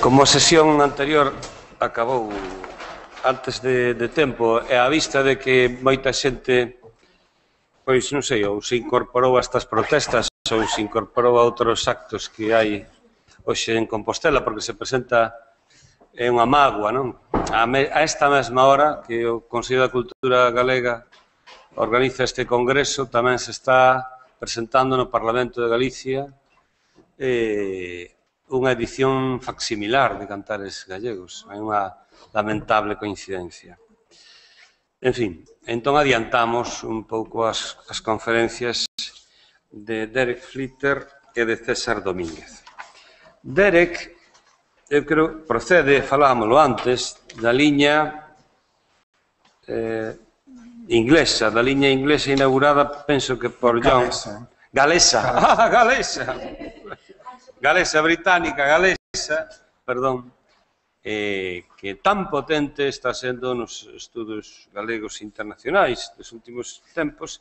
Como a sesión anterior acabou antes de tempo e á vista de que moita xente, pois non sei, ou se incorporou a estas protestas ou se incorporou a outros actos que hai hoxe en Compostela, porque se presenta unha mágoa, non? A esta mesma hora que o Consello da Cultura Galega organiza este congreso, tamén se está presentando no Parlamento de Galicia unha edición facsimilar de Cantares Gallegos. É unha lamentable coincidencia. En fin, entón adiantamos un pouco as conferencias de Derek Flitter e de César Domínguez. Derek, eu creo, procede, falámoslo antes, da liña inglesa, inaugurada, penso que por John... Galesa. Galesa, británica, galesa, perdón, que tan potente está sendo nos estudos galegos internacionais dos últimos tempos,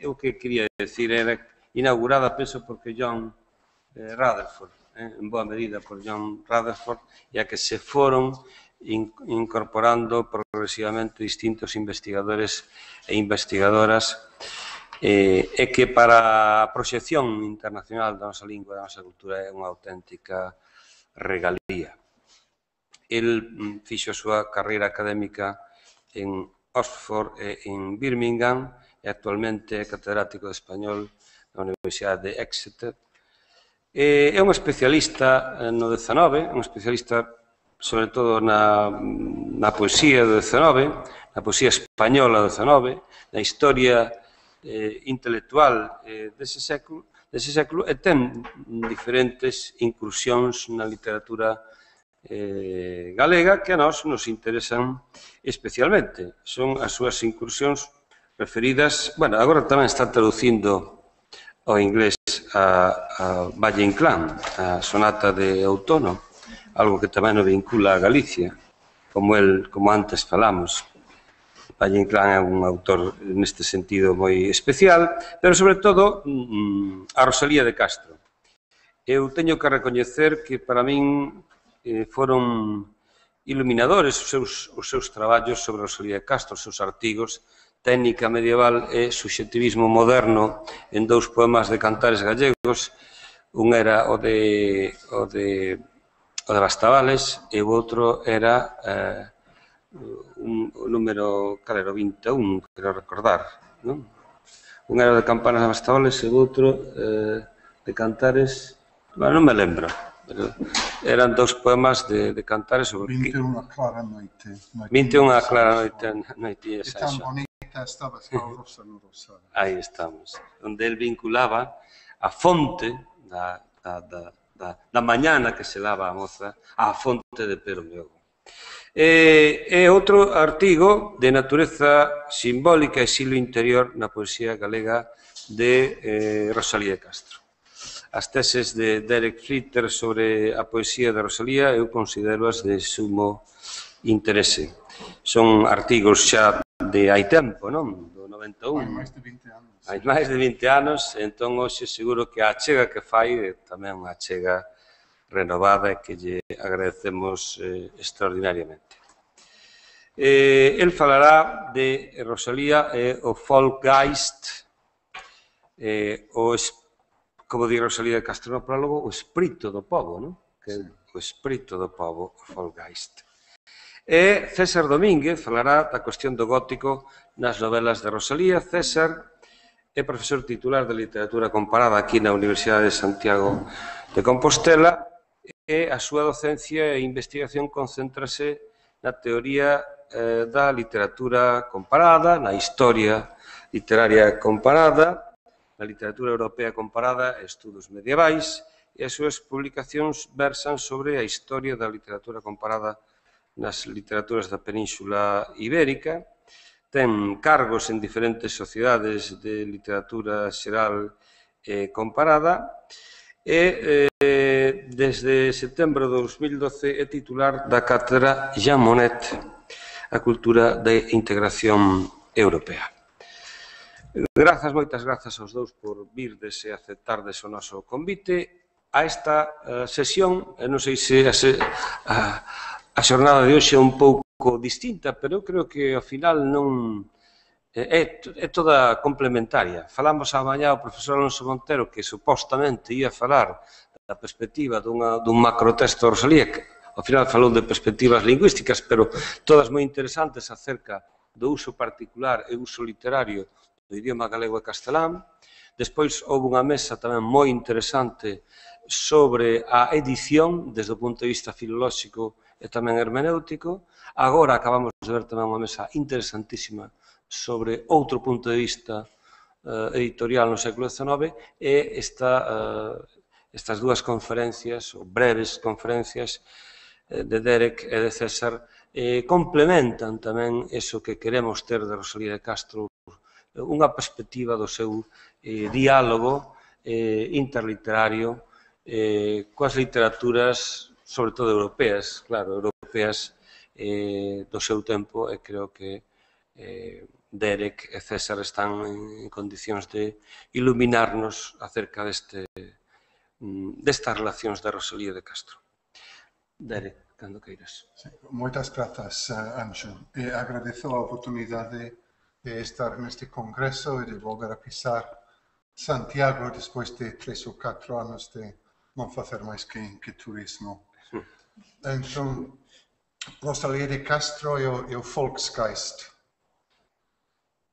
o que quería decir era inaugurada, penso, porque John Rutherford, en boa medida por John Rutherford, e a que se foron incorporando progresivamente distintos investigadores e investigadoras e que para a proxección internacional da nosa lingua e da nosa cultura é unha auténtica regalía. El fixo a súa carreira académica en Oxford e en Birmingham e actualmente é catedrático de español na Universidade de Exeter. É un especialista no XIX, un especialista sobre todo na poesía do XIX, na poesía española do XIX, na historia intelectual dese século e ten diferentes incursións na literatura galega que a nós nos interesan especialmente. Son as súas incursións preferidas. Bueno, agora tamén está traducindo ao inglés a Valle Inclán, a sonata de outono, algo que tamén nos vincula a Galicia, como antes falamos. Valle Inclán é un autor neste sentido moi especial, pero sobre todo a Rosalía de Castro. Eu teño que recoñecer que para min foron iluminadores os seus traballos sobre Rosalía de Castro, os seus artigos, Técnica medieval e subxectivismo moderno en dous poemas de Cantares Gallegos. Un era o de Bastavales e o outro era o número, cal era, o 21, quero recordar, non? Un era de Campanas de Bastavales e o outro de Cantares, non me lembro, pero eran dous poemas de Cantares sobre... 21 clara noite. 21 clara noite, e tan bonita estaba a rosa no rosado. Aí estamos, onde el vinculaba a fonte da mañana que se lava a moza á fonte de Pero Meogo. É outro artigo de natureza simbólica e silo interior na poesía galega de Rosalía de Castro. As teses de Derek Flitter sobre a poesía de Rosalía eu considero-as de sumo interese. Son artigos xa de hai tempo, non? Do 91. Hai máis de 20 anos. Hai máis de 20 anos, entón hoxe seguro que a achega que fai é tamén unha achega renovada e que lle agradecemos extraordinariamente. El falará de Rosalía e o Folkgeist, como di Rosalía de Castro no prólogo, o espírito do pobo, non? O espírito do pobo, o Folkgeist. E César Domínguez falará da cuestión do gótico nas novelas de Rosalía. César é profesor titular de literatura comparada aquí na Universidade de Santiago de Compostela e a súa docencia e investigación concéntrase na teoría da literatura comparada, na historia literaria comparada, na literatura europea comparada e estudos medievais, e as súas publicacións versan sobre a historia da literatura comparada nas literaturas da Península Ibérica. Ten cargos en diferentes sociedades de literatura xeral comparada e desde setembro de 2012 é titular da cátedra Jean Monnet, a cultura da integración europea. Moitas grazas aos dous por virdes e aceptardes o noso convite a esta sesión. Non sei se a xornada de hoxe é un pouco distinta, pero eu creo que ao final non é toda complementaria. Falamos a mañá o profesor Alonso Montero, que supostamente ia falar da perspectiva dun macrotexto de Rosalía, que ao final falou de perspectivas lingüísticas, pero todas moi interesantes acerca do uso particular e uso literario do idioma galego e castelán. Despois houve unha mesa tamén moi interesante sobre a edición desde o punto de vista filolóxico e tamén hermenéutico. Agora acabamos de ver tamén unha mesa interesantísima sobre outro punto de vista editorial no século XIX e estas dúas conferencias, ou breves conferencias, de Derek e de César, complementan tamén iso que queremos ter de Rosalía de Castro, unha perspectiva do seu diálogo interliterario coas literaturas, sobre todo europeas, claro, europeas do seu tempo, e creo que Derek e César están en condicións de iluminarnos acerca destas relacións de Rosalía de Castro. Derek, cando queiras. Sí, moitas grazas, Anxo. E agradezo a oportunidade de estar neste congreso e de volver a pisar Santiago despois de 3 ou 4 anos de non facer máis que turismo. Entón, Rosalía de Castro e o Volksgeist.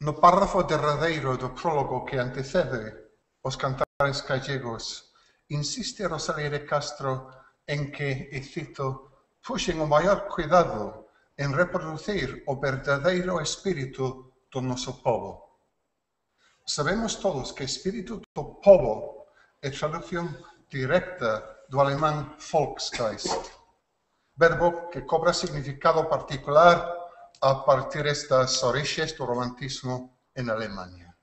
No párrafo derradeiro do prólogo que antecede os cantares gallegos, insiste Rosalía de Castro en que, e cito, puxen o maior cuidado en reproducir o verdadeiro espírito do noso povo. Sabemos todos que espírito do povo é traducción directa do alemán Volksgeist, verbo que cobra significado particular a partir das orixes do romantismo en Alemanha.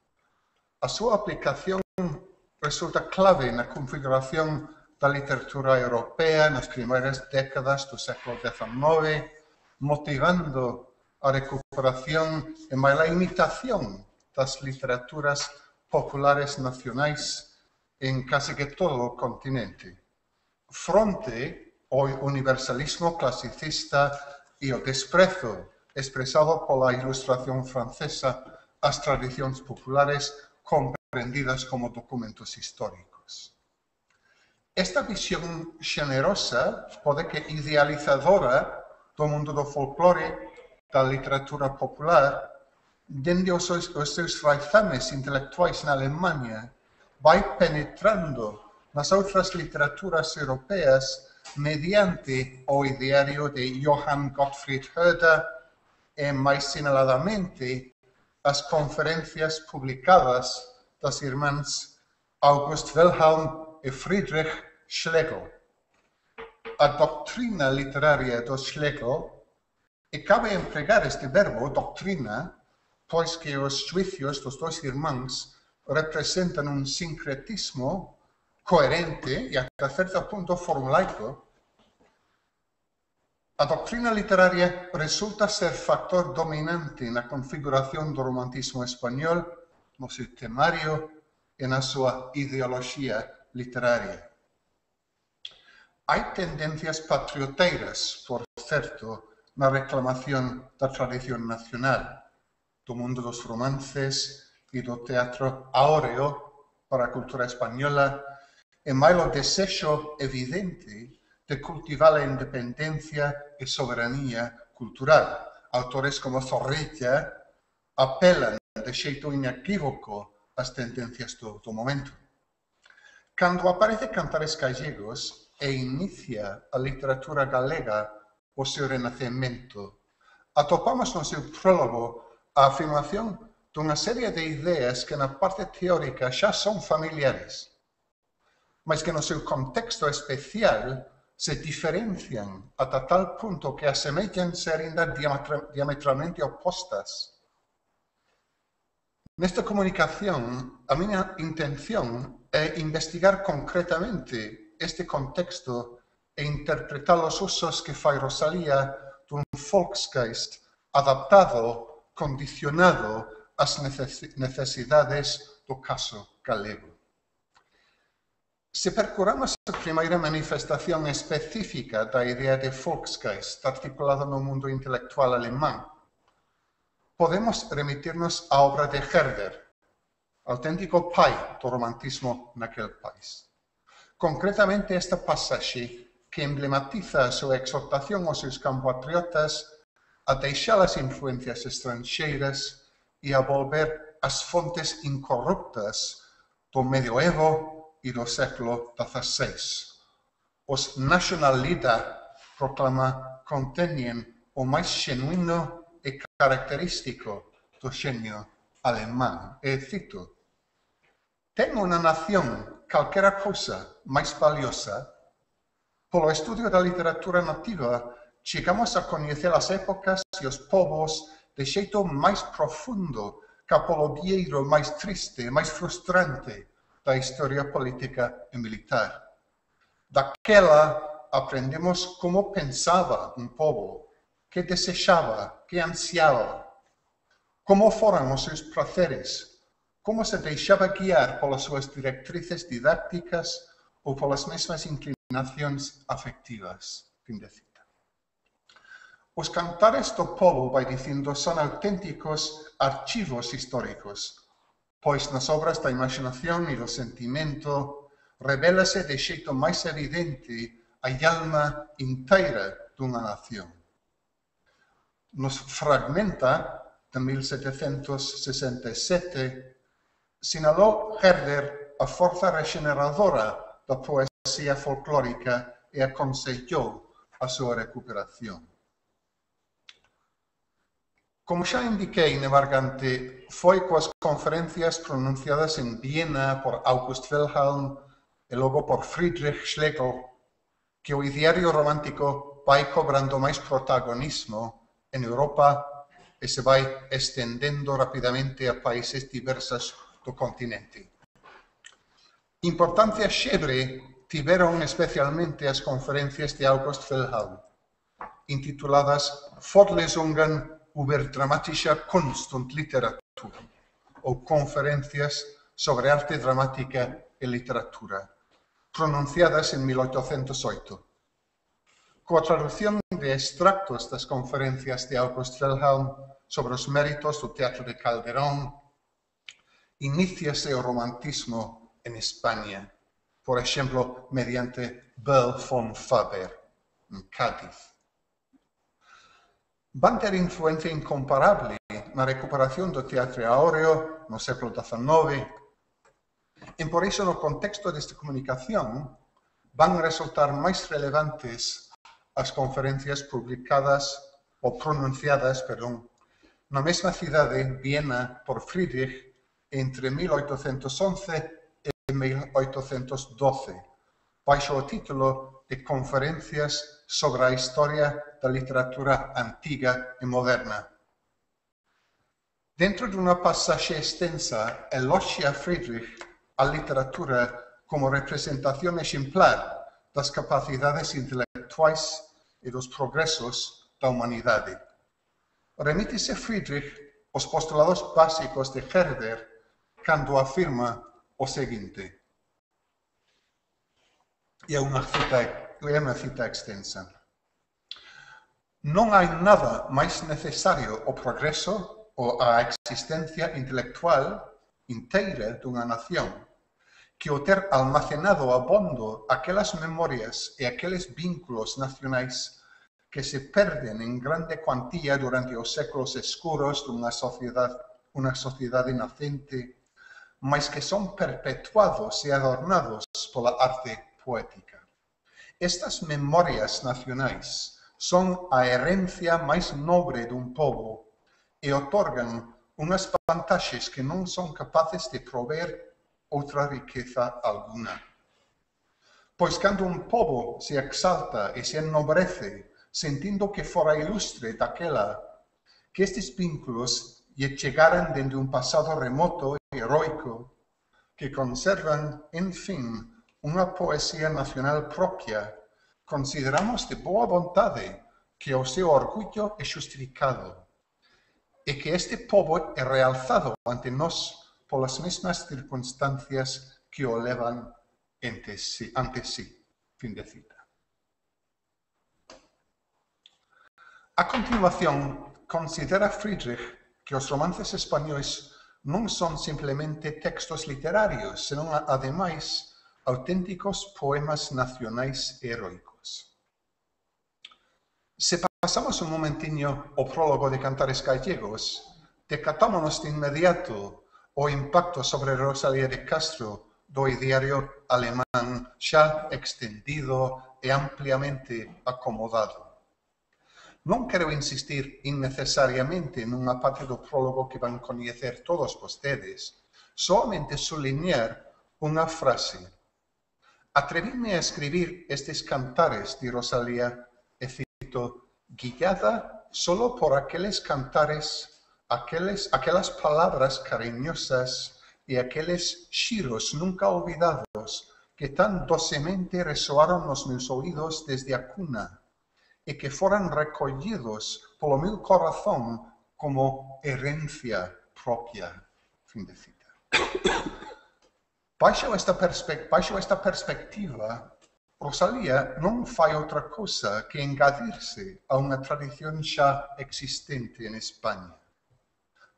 A súa aplicación resulta clave na configuración da literatura europea nas primeiras décadas do século XIX, motivando a recuperación e máis a imitación das literaturas populares nacionais en case que todo o continente, fronte ao universalismo clasicista e o desprezo expresado pola ilustración francesa ás tradicións populares comprendidas como documentos históricos. Esta visión xenerosa, pode que idealizadora do mundo do folclore, da literatura popular, dende os seus raizames intelectuais na Alemanha, vai penetrando nas outras literaturas europeas mediante o ideario de Johann Gottfried Herder e, máis sinaladamente, as conferencias publicadas das irmáns August Wilhelm e Friedrich Schlegel. A doutrina literaria do Schlegel, e cabe empregar este verbo, doutrina, pois que os juicios dos dois irmáns representan un sincretismo coherente e ata certo punto formulaico. A doutrina literaria resulta ser factor dominante na configuración do romantismo español, no seu temario e na súa ideoloxía literaria. Hai tendencias patrioteiras, por certo, na reclamación da tradición nacional, do mundo dos romances e do teatro áureo para a cultura española, e máis o desexo evidente de cultivar a independencia e soberanía cultural. Autores como Zorrilla apelan de xeito inequívoco ás tendencias do momento. Cando aparece Cantares Gallegos e inicia a literatura galega o seu renacemento, atopamos no seu prólogo a afirmación dunha serie de ideas que na parte teórica xa son familiares, mas que no seu contexto especial se diferencian ata tal punto que asemellan ser ainda diametralmente opostas. Nesta comunicación, a miña intención é investigar concretamente este contexto e interpretar os usos que fai Rosalía dun Volksgeist adaptado, condicionado ás necesidades do caso galego. Se percuramos a primeira manifestación específica da idea de Volksgeist articulada no mundo intelectual alemán, podemos remitirnos á obra de Herder, auténtico pai do romantismo naquel país. Concretamente esta pasaxe que emblematiza a súa exhortación aos seus compatriotas a deixar as influencias estranxeiras e a volver ás fontes incorruptas do medioevo e do século XVI. Os National Lieder, proclama, conteñen o máis xenuíno e característico do xenio alemán. E cito: ten unha nación calquera cousa máis valiosa? Polo estudio da literatura nativa, chegamos a coñecer as épocas e os povos de xeito máis profundo ca polo vieiro máis triste, máis frustrante da historia política e militar. Daquela aprendemos como pensaba un povo, que desexaba, que ansiaba, como foran os seus prazeres, como se deixaba guiar polas súas directrices didácticas ou polas mesmas inclinacións afectivas. Fin de cita. Os cantares do povo, vai dicindo, son auténticos archivos históricos, pois nas obras da imaginación e do sentimento revélase de xeito máis evidente a alma inteira dunha nación. Nos fragmenta de 1767 sinalou Herder a forza regeneradora da poesía folclórica e aconsellou a súa recuperación. Como xa indiquei nevargante, foi coas conferencias pronunciadas en Viena por August Wilhelm e logo por Friedrich Schlegel que o ideario romántico vai cobrando máis protagonismo en Europa e se vai estendendo rapidamente a países diversos do continente. Importancia xebre tiveron especialmente as conferencias de August Wilhelm, intituladas Vorlesungen über dramatischer Kunst und Literatur, ou conferencias sobre arte dramática e literatura, pronunciadas en 1808. Coa traducción de extractos das conferencias de August Wilhelm sobre os méritos do teatro de Calderón, iníciase o romantismo en España, por exemplo, mediante Bell von Faber, en Cádiz. Van ter influencia incomparable na recuperación do teatro áureo no século XIX, e por iso no contexto desta comunicación van resultar máis relevantes as conferencias publicadas ou pronunciadas, na mesma cidade, Viena, por Friedrich, entre 1811 e 1812, baixo o título de Conferencias sobre a Historia da Literatura Antiga e Moderna. Dentro dunha pasaxe extensa, elogia Friedrich a literatura como representación exemplar das capacidades intelectuais e dos progresos da humanidade. Remítese Friedrich aos postulados básicos de Herder cando afirma o seguinte, e é unha cita extensa: non hai nada máis necesario ao progreso ou á existencia intelectual inteira dunha nación que o ter almacenado abondo aquelas memorias e aqueles vínculos nacionais que se perden en grande cuantía durante os séculos escuros dunha sociedade nacente, mas que son perpetuados e adornados pola arte poética. Estas memorias nacionais son a herencia máis nobre dun povo e otorgan unhas vantaxes que non son capaces de prover outra riqueza alguna. Pois cando un povo se exalta e se ennobrece, sentindo que fora ilustre daquela, que estes vínculos lle chegaran dende un pasado remoto e heroico, que conservan, en fin, unha poesía nacional propia, consideramos de boa vontade que o seu orgullo é justificado e que este povo é realzado ante nós polas mesmas circunstancias que o levan ante sí. Fin de cita. A continuación, considera Friedrich que os romances españoles non son simplemente textos literarios, senón ademais auténticos poemas nacionais e heroicos. Se pasamos un momentiño o prólogo de Cantares Gallegos, decatámonos de inmediato o impacto sobre Rosalía de Castro do ideario alemán xa extendido e ampliamente acomodado. Non quero insistir innecesariamente nunha parte do prólogo que van coñecer todos vostedes, solamente sublinhar unha frase. Atrevinme a escribir estes cantares de Rosalía, e cito, guiada solo por aqueles cantares, aquelas palabras cariñosas e aqueles xiros nunca olvidados que tan docemente resoaron nos meus oídos desde a cuna, e que foran recollidos polo meu corazón como herencia propia. Fin de cita. Baixo esta perspectiva, Rosalía non fai outra cousa que engadirse a unha tradición xa existente en España.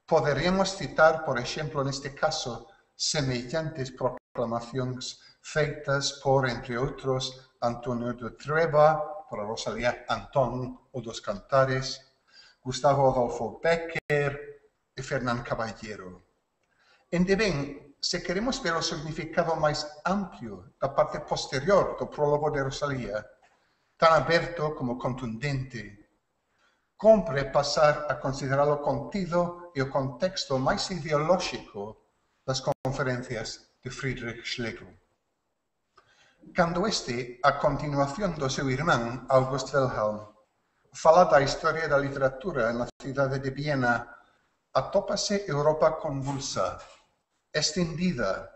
Poderíamos citar, por exemplo, neste caso, semellantes proclamacións feitas por, entre outros, Antonio de Treba, para Rosalía Antón o dos Cantares, Gustavo Adolfo Bécquer e Fernán Caballero. Ende ben, se queremos ver o significado máis amplio da parte posterior do prólogo de Rosalía, tan aberto como contundente, compre pasar a considerar o contido e o contexto máis ideolóxico das conferencias de Friedrich Schlegel. Cando este, a continuación do seu irmán, August Wilhelm, fala da historia da literatura na cidade de Viena, atópase Europa convulsa, extendida,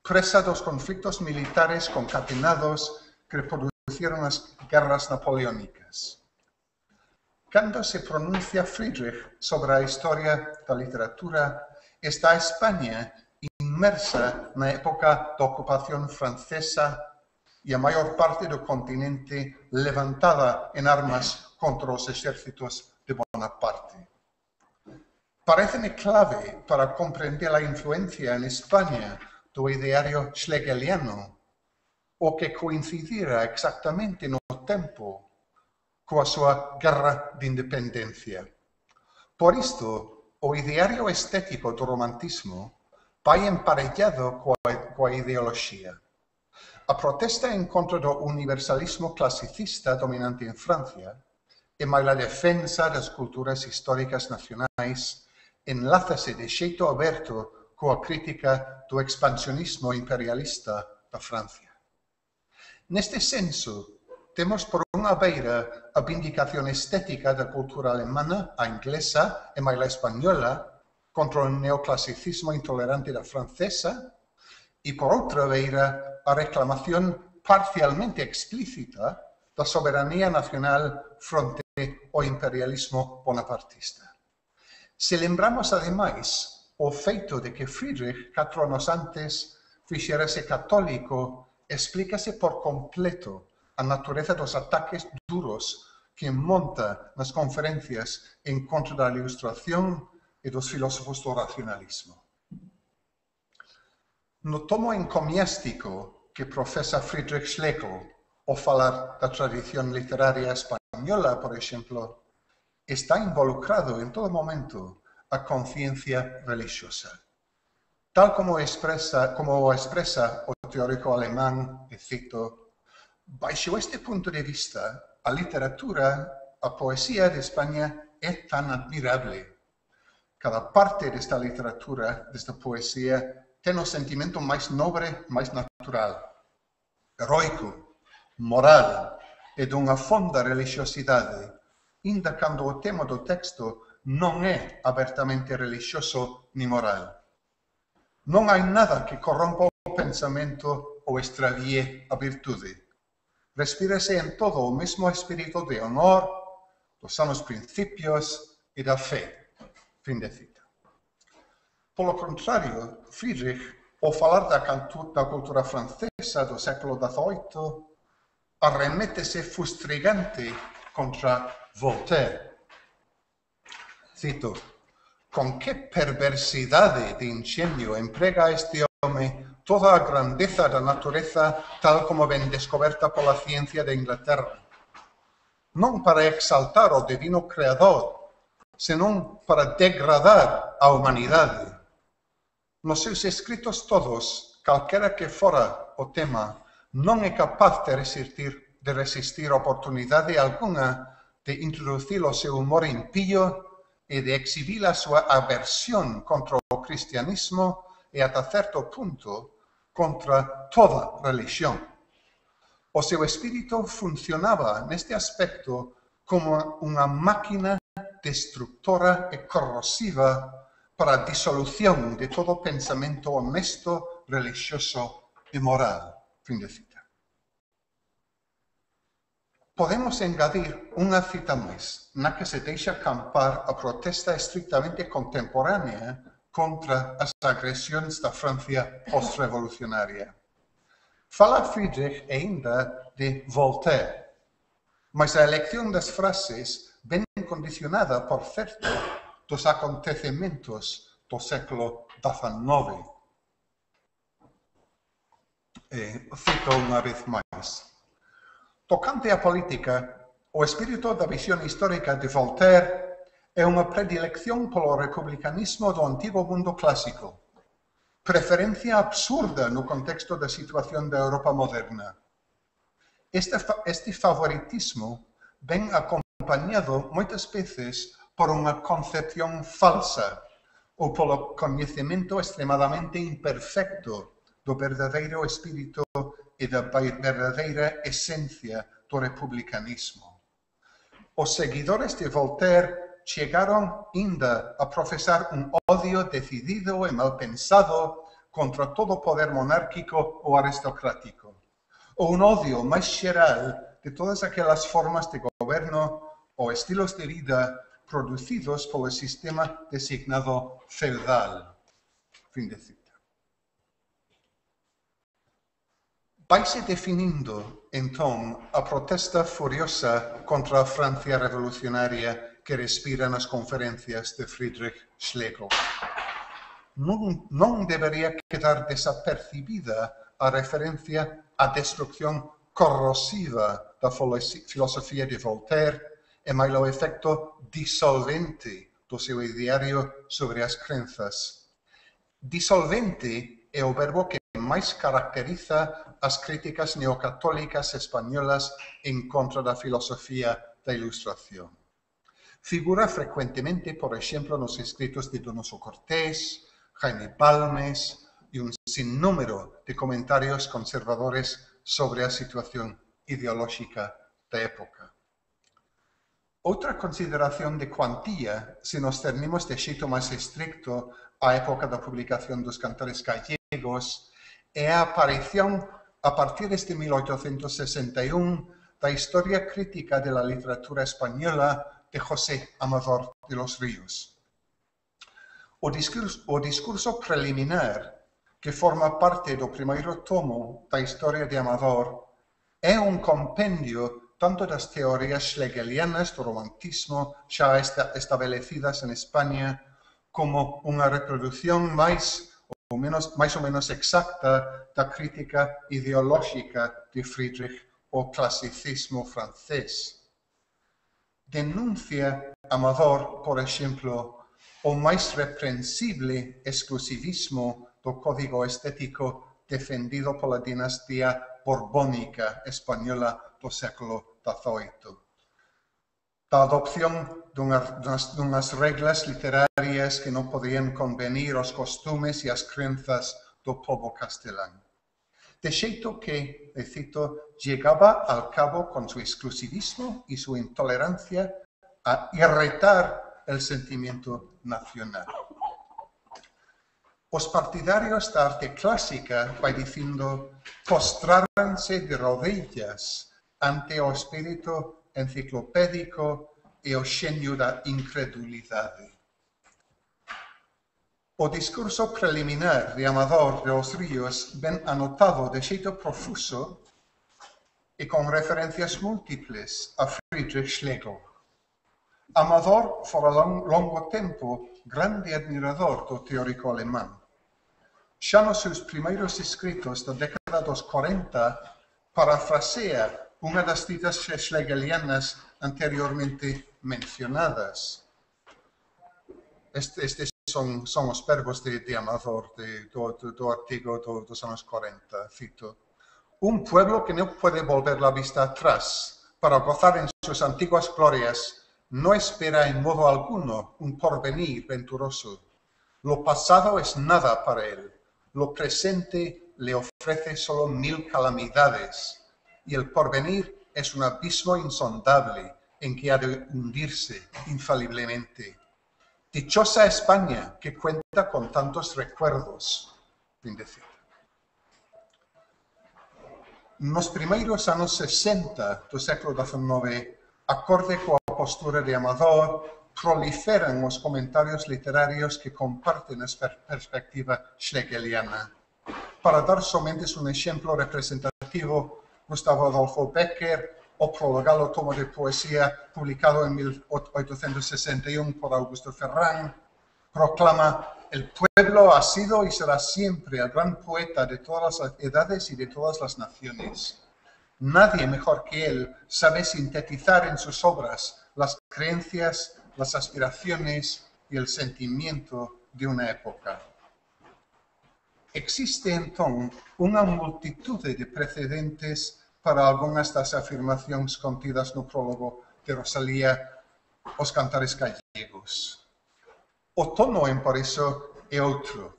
presa dos conflictos militares concatenados que produciron as guerras napoleónicas. Cando se pronuncia Friedrich sobre a historia da literatura, está a España inmersa na época da ocupación francesa e a maior parte do continente levantada en armas contra os exércitos de Bonaparte. Paréceme clave para comprender a influencia en España do ideario schlegeliano, o que coincidira exactamente no tempo coa súa guerra de independencia. Por isto, o ideario estético do romantismo vai emparellado coa ideoloxía. A protesta en contra do universalismo clasicista dominante en Francia e máis a defensa das culturas históricas nacionais enlázase de xeito aberto coa crítica do expansionismo imperialista da Francia. Neste senso, temos por unha beira a vindicación estética da cultura alemana, a inglesa e máis a española contra o neoclasicismo intolerante da francesa e por outra beira a reclamación parcialmente explícita da soberanía nacional fronte ao imperialismo bonapartista. Se lembramos, ademais, o feito de que Friedrich, 4 anos antes, fixérase católico, explícase por completo a natureza dos ataques duros que monta nas conferencias en contra da Ilustración e dos filósofos do racionalismo. No tomo encomiástico que profesa Friedrich Schlegel ao falar da tradición literaria española, por exemplo, está involucrado en todo momento a conciencia religiosa. Tal como o expresa o teórico alemán, e cito, baixo este punto de vista, a literatura, a poesía de España é tan admirable. Cada parte desta literatura, desta poesía, ten o sentimento máis nobre, máis natural, heroico, moral e dunha fonda religiosidade, inda cando o tema do texto non é abertamente religioso ni moral. Non hai nada que corrompa o pensamento ou extravíe a virtude. Respírase en todo o mesmo espírito de honor, dos sanos principios e da fe. Fin de cita. Polo contrario, Friedrich o falar da cultura francesa do século XVIII, arremete-se fustrigante contra Voltaire. Cito: con que perversidade de ingenio emprega este home toda a grandeza da natureza tal como ven descoberta pola ciencia de Inglaterra, non para exaltar o divino creador, senón para degradar a humanidade. Nos seus escritos todos, calquera que fora o tema, non é capaz de resistir oportunidade alguna de introducir o seu humor impío e de exhibir a súa aversión contra o cristianismo e, ata certo punto, contra toda religión. O seu espírito funcionaba neste aspecto como unha máquina destructora e corrosiva para a disolución de todo pensamento honesto, religioso e moral. Fin de cita. Podemos engadir unha cita máis, na que se deixa campar a protesta estrictamente contemporánea contra as agresións da Francia post-revolucionaria. Fala Friedrich aínda de Voltaire, mas a elección das frases ven condicionada, por certo, dos acontecementos do século XIX. Cito unha vez máis. Tocante á política, o espírito da visión histórica de Voltaire é unha predilección polo republicanismo do antigo mundo clásico, preferencia absurda no contexto da situación da Europa moderna. Este favoritismo ven acompañado moitas veces por unha concepción falsa ou polo coñecemento extremadamente imperfecto do verdadeiro espírito e da verdadeira esencia do republicanismo. Os seguidores de Voltaire chegaron ainda a profesar un odio decidido e mal pensado contra todo poder monárquico ou aristocrático, ou un odio máis xeral de todas aquelas formas de goberno ou estilos de vida producidos polo sistema designado feudal. Fin de cita. Vaise definindo, entón, a protesta furiosa contra a Francia revolucionaria que respira nas conferencias de Friedrich Schlegel. Non debería quedar desapercibida a referencia á destrucción corrosiva da filosofía de Voltaire e máis o efecto disolvente do seu ideario sobre as crenzas. Disolvente é o verbo que máis caracteriza as críticas neocatólicas españolas en contra da filosofía da Ilustración. Figura frecuentemente, por exemplo, nos escritos de Donoso Cortés, Jaime Balmes e un sinnúmero de comentarios conservadores sobre a situación ideolóxica da época. Outra consideración de cuantía, se nos cernimos de xeito máis estricto á época da publicación dos Cantares Gallegos, é a aparición, a partir de 1861, da historia crítica de la literatura española de José Amador de los Ríos. O discurso preliminar, que forma parte do primeiro tomo da historia de Amador, é un compendio tanto das teorías schlegelianas do romantismo xa estabelecidas en España como unha reproducción máis ou menos exacta da crítica ideolóxica de Friedrich ao clasicismo francés. Denuncia Amador, por exemplo, o máis reprensible exclusivismo do código estético defendido pola dinastía borbónica española do século XVIII. Da adopción dunhas reglas literarias que non podían convenir aos costumes e as crenzas do povo castelán. De xeito que, cito, llegaba al cabo con su exclusivismo y su intolerancia a irritar el sentimiento nacional. Os partidarios da arte clásica, vai dicindo, postráranse de rodillas ante o espírito enciclopédico e o xenio da incredulidade. O discurso preliminar de Amador de los Ríos ven anotado de xeito profuso e con referencias múltiples a Friedrich Schlegel. Amador fora longo tempo grande admirador do teórico alemán. Xa nos seus primeiros escritos da década dos 40 parafrasea unha das citas schlegelianas anteriormente mencionadas. Estes son os verbos de Amador do artigo dos anos 40, cito. Un pueblo que no puede volver la vista atrás para gozar en sus antiguas glorias no espera en modo alguno un porvenir venturoso. Lo pasado es nada para él. Lo presente le ofrece solo 1000 calamidades. Y el porvenir es un abismo insondable en que ha de hundirse infaliblemente. Dichosa España que cuenta con tantos recuerdos. Fin de cita. Nos primeiros anos 60 do século XIX, acorde coa postura de Amador, proliferan os comentarios literarios que comparten a perspectiva schlegeliana. Para dar somente un exemplo representativo, Gustavo Adolfo Becker, o prologado tomo de poesía publicado en 1861 por Augusto Ferrán, proclama: el pueblo ha sido y será siempre el gran poeta de todas las edades y de todas las naciones. Nadie mejor que él sabe sintetizar en sus obras las creencias, las aspiraciones y el sentimiento de una época. Existe entonces una multitud de precedentes para algunas das afirmacións contidas no prólogo de Rosalía, Os Cantares Gallegos. O tono, por iso, é outro.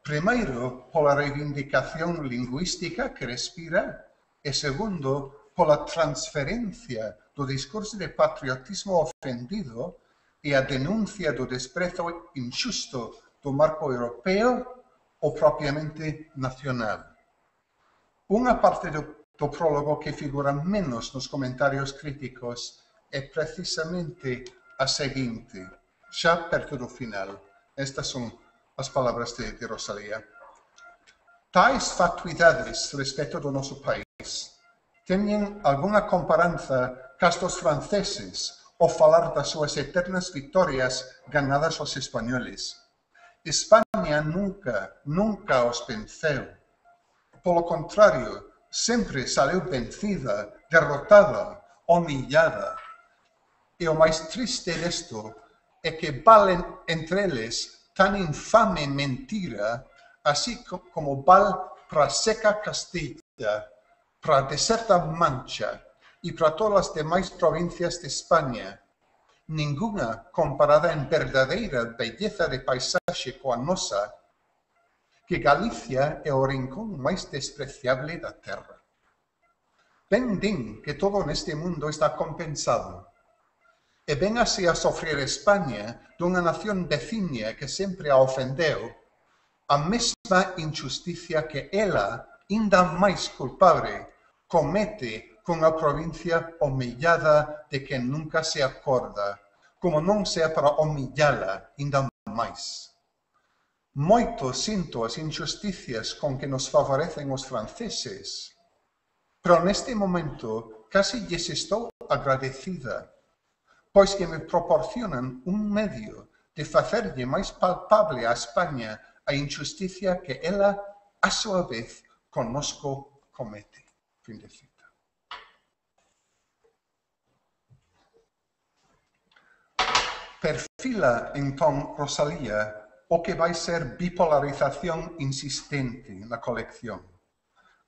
Primeiro, pola reivindicación lingüística que respira, e segundo, pola transferencia do discurso de patriotismo ofendido e a denuncia do desprezo injusto do marco europeo ou propiamente nacional. Unha parte do prólogo que figura menos nos comentarios críticos é precisamente a seguinte, xa perto do final. Estas son as palabras de Rosalía. Tais fatuidades respecto do noso país teñen algunha comparanza cas dos franceses ao falar das súas eternas victorias ganadas aos españoles. España nunca os venceu. Polo contrario, sempre saliu vencida, derrotada, humillada. E o máis triste desto é que valen entre eles tan infame mentira, así como val para seca Castilla, para deserta Mancha e para todas as demais provincias de España. Ninguna comparada en verdadeira belleza de paisaxe coa nosa, que Galicia é o rincón máis despreciable da terra. Ben din que todo neste mundo está compensado, e ven así a sofrer España dunha nación veciña que sempre a ofendeu, a mesma injusticia que ela, inda máis culpable, comete con a provincia humillada de que nunca se acorda, como non sea para humillala inda máis. Moito sinto as injusticias con que nos favorecen os franceses, pero neste momento casi lles estou agradecida, pois que me proporcionan un medio de facerlle máis palpable a España a injusticia que ela, a súa vez, connosco comete. Fin de cita. Perfila, entón, Rosalía, o que vai ser bipolarización insistente na colección.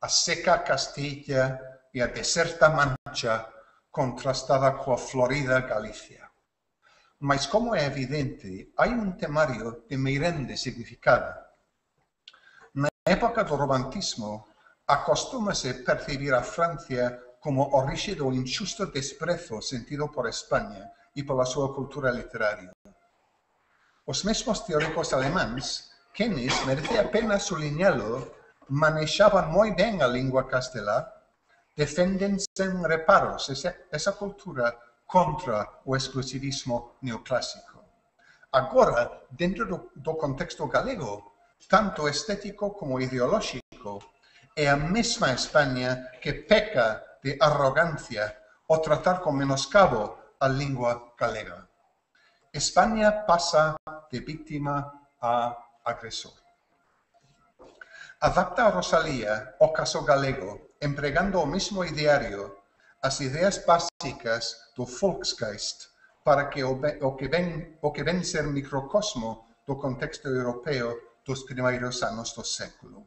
A seca Castilla e a deserta Mancha contrastada coa florida Galicia. Mas, como é evidente, hai un temario de meirande significado. Na época do romantismo, acostúmase percibir a Francia como orixe do injusto desprezo sentido por España e pola súa cultura literaria. Os mesmos teóricos alemáns, quenes, merece a pena sublinhalo, manexaban moi ben a lingua castelá, defenden sen reparos esa cultura contra o exclusivismo neoclásico. agora, dentro do contexto galego, tanto estético como ideolóxico, é a mesma España que peca de arrogancia o tratar con menoscabo a lingua galega. España pasa de víctima a agresor. Adapta a Rosalía ao caso galego, empregando o mesmo ideario, as ideas básicas do Volksgeist, para que o que ven ser microcosmo do contexto europeo dos primeiros anos do século.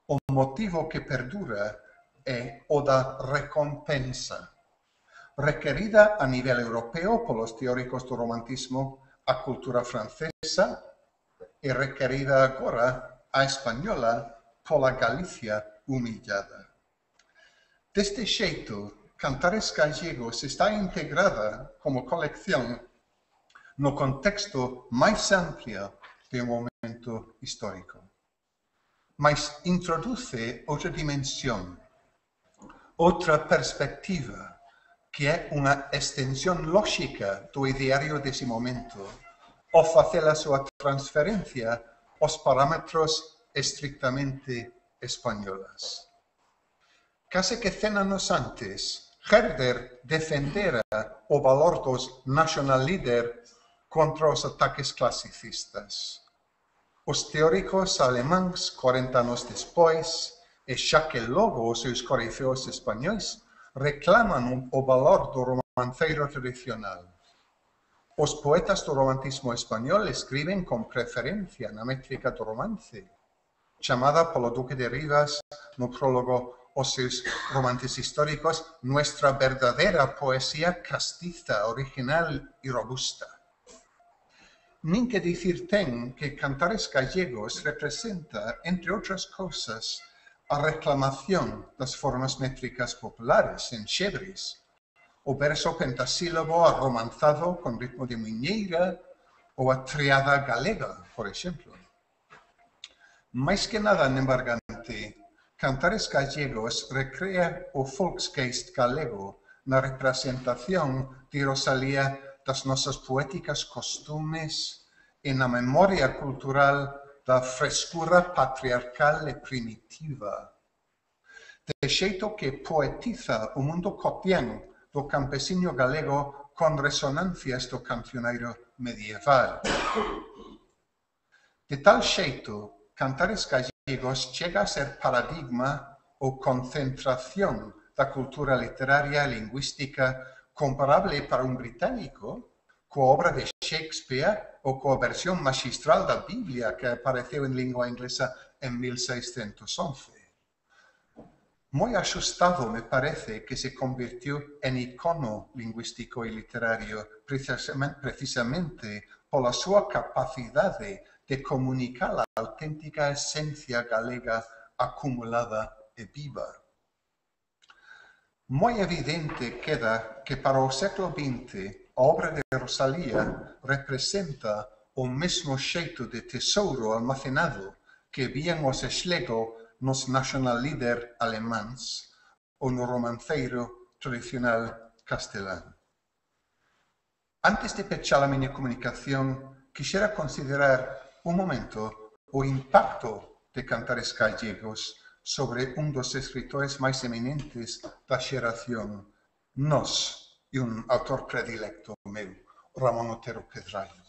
O motivo que perdura é o da recompensa, requerida a nivel europeo polos teóricos do romantismo a cultura francesa e requerida agora a española pola Galicia humillada. Deste xeito, Cantares Gallegos está integrada como colección no contexto máis amplio de un momento histórico. Mas introduce outra dimensión, outra perspectiva, que é unha extensión lógica do ideario dese momento, ao facer a súa transferencia aos parámetros estrictamente españolas. Case que 100 anos antes, Herder defendera o valor dos national líder contra os ataques clasicistas. Os teóricos alemáns, 40 anos despois, e xa que logo os seus corifeos españois, reclaman o valor do romanceiro tradicional. Os poetas do romantismo español escriben con preferencia na métrica do romance, chamada polo Duque de Rivas no prólogo os seus romances históricos, nuestra verdadeira poesía castiza, original e robusta. Nin que dicir ten que Cantares Gallegos representa, entre outras cousas, a reclamación das formas métricas populares en xebres, o verso pentasílabo arromanzado con ritmo de muñeira ou a triada galega, por exemplo. Mais que nada nembargante, Cantares Gallegos recrea o Volksgeist galego na representación de Rosalía das nosas poéticas costumes e na memoria cultural da frescura patriarcal e primitiva, de xeito que poetiza o mundo cotián do campesiño galego con resonancias do cancioneiro medieval. De tal xeito, Cantares Gallegos chega a ser paradigma ou concentración da cultura literaria e lingüística comparable para un británico coa obra de Shakespeare ou coa versión magistral da Biblia que apareceu en lingua inglesa en 1611. Moi axustado me parece que se convirtió en icono lingüístico e literario precisamente pola súa capacidade de comunicar a auténtica esencia galega acumulada e viva. Moi evidente queda que para o século XX a obra de Rosalía representa o mesmo xeito de tesouro almacenado que vían os Schlegel nos national líder alemáns ou no romanceiro tradicional castelán. Antes de pechar a miña comunicación, quixera considerar un momento o impacto de Cantares Gallegos sobre un dos escritores máis eminentes da xeración, nós, e un autor predilecto meu, Ramón Otero Pedrallo.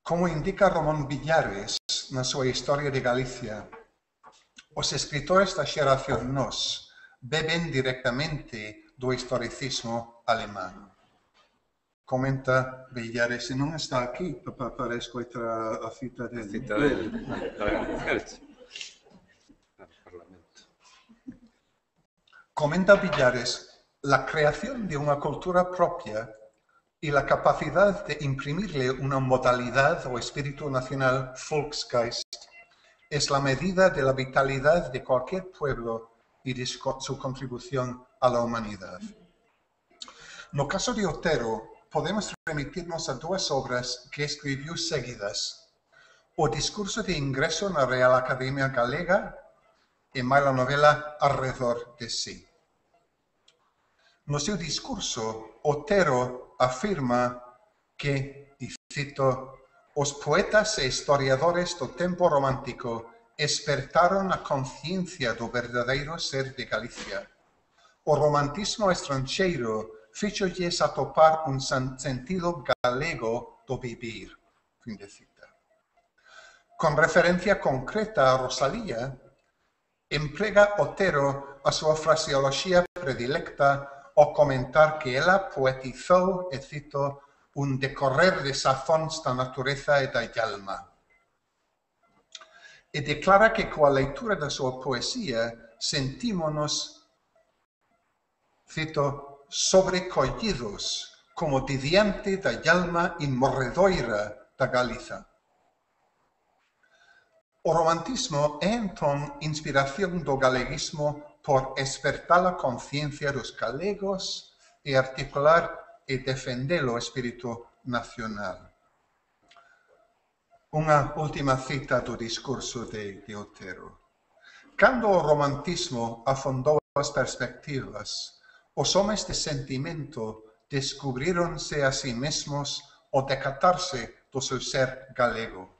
Como indica Ramón Villares na súa Historia de Galicia, os escritores da xeración nós beben directamente do historicismo alemán. Comenta Villares, e non está aquí para escoitar a cita dele. Cita dele. Comenta Villares, la creación de una cultura propia y la capacidad de imprimirle una modalidad o espíritu nacional Volksgeist es la medida de la vitalidad de cualquier pueblo y de su contribución a la humanidad. No caso de Otero, podemos remitirnos a duas obras que escribiu seguidas: o discurso de ingreso na Real Academia Galega e máis a novela Arredor de sí. No seu discurso, Otero afirma que, y cito, os poetas e historiadores do tempo romántico espertaron a conciencia do verdadeiro ser de Galicia. O romantismo estranxeiro fíxolles atopar un sentido galego do vivir. Fin de cita. Con referencia concreta a Rosalía, emprega Otero a súa fraseoloxía predilecta ao comentar que ela poetizou, e cito, un decorrer de sazóns da natureza e da alma. E declara que coa leitura da súa poesía sentímonos, cito, sobrecollidos como de diante da alma inmorredoira da Galiza. O romantismo é, entón, inspiración do galeguismo por espertar a conciencia dos galegos e articular e defender o espírito nacional. Unha última cita do discurso de Otero. Cando o romantismo afondou as perspectivas, os homens de sentimento descubrironse a si mesmos ao decatarse do seu ser galego.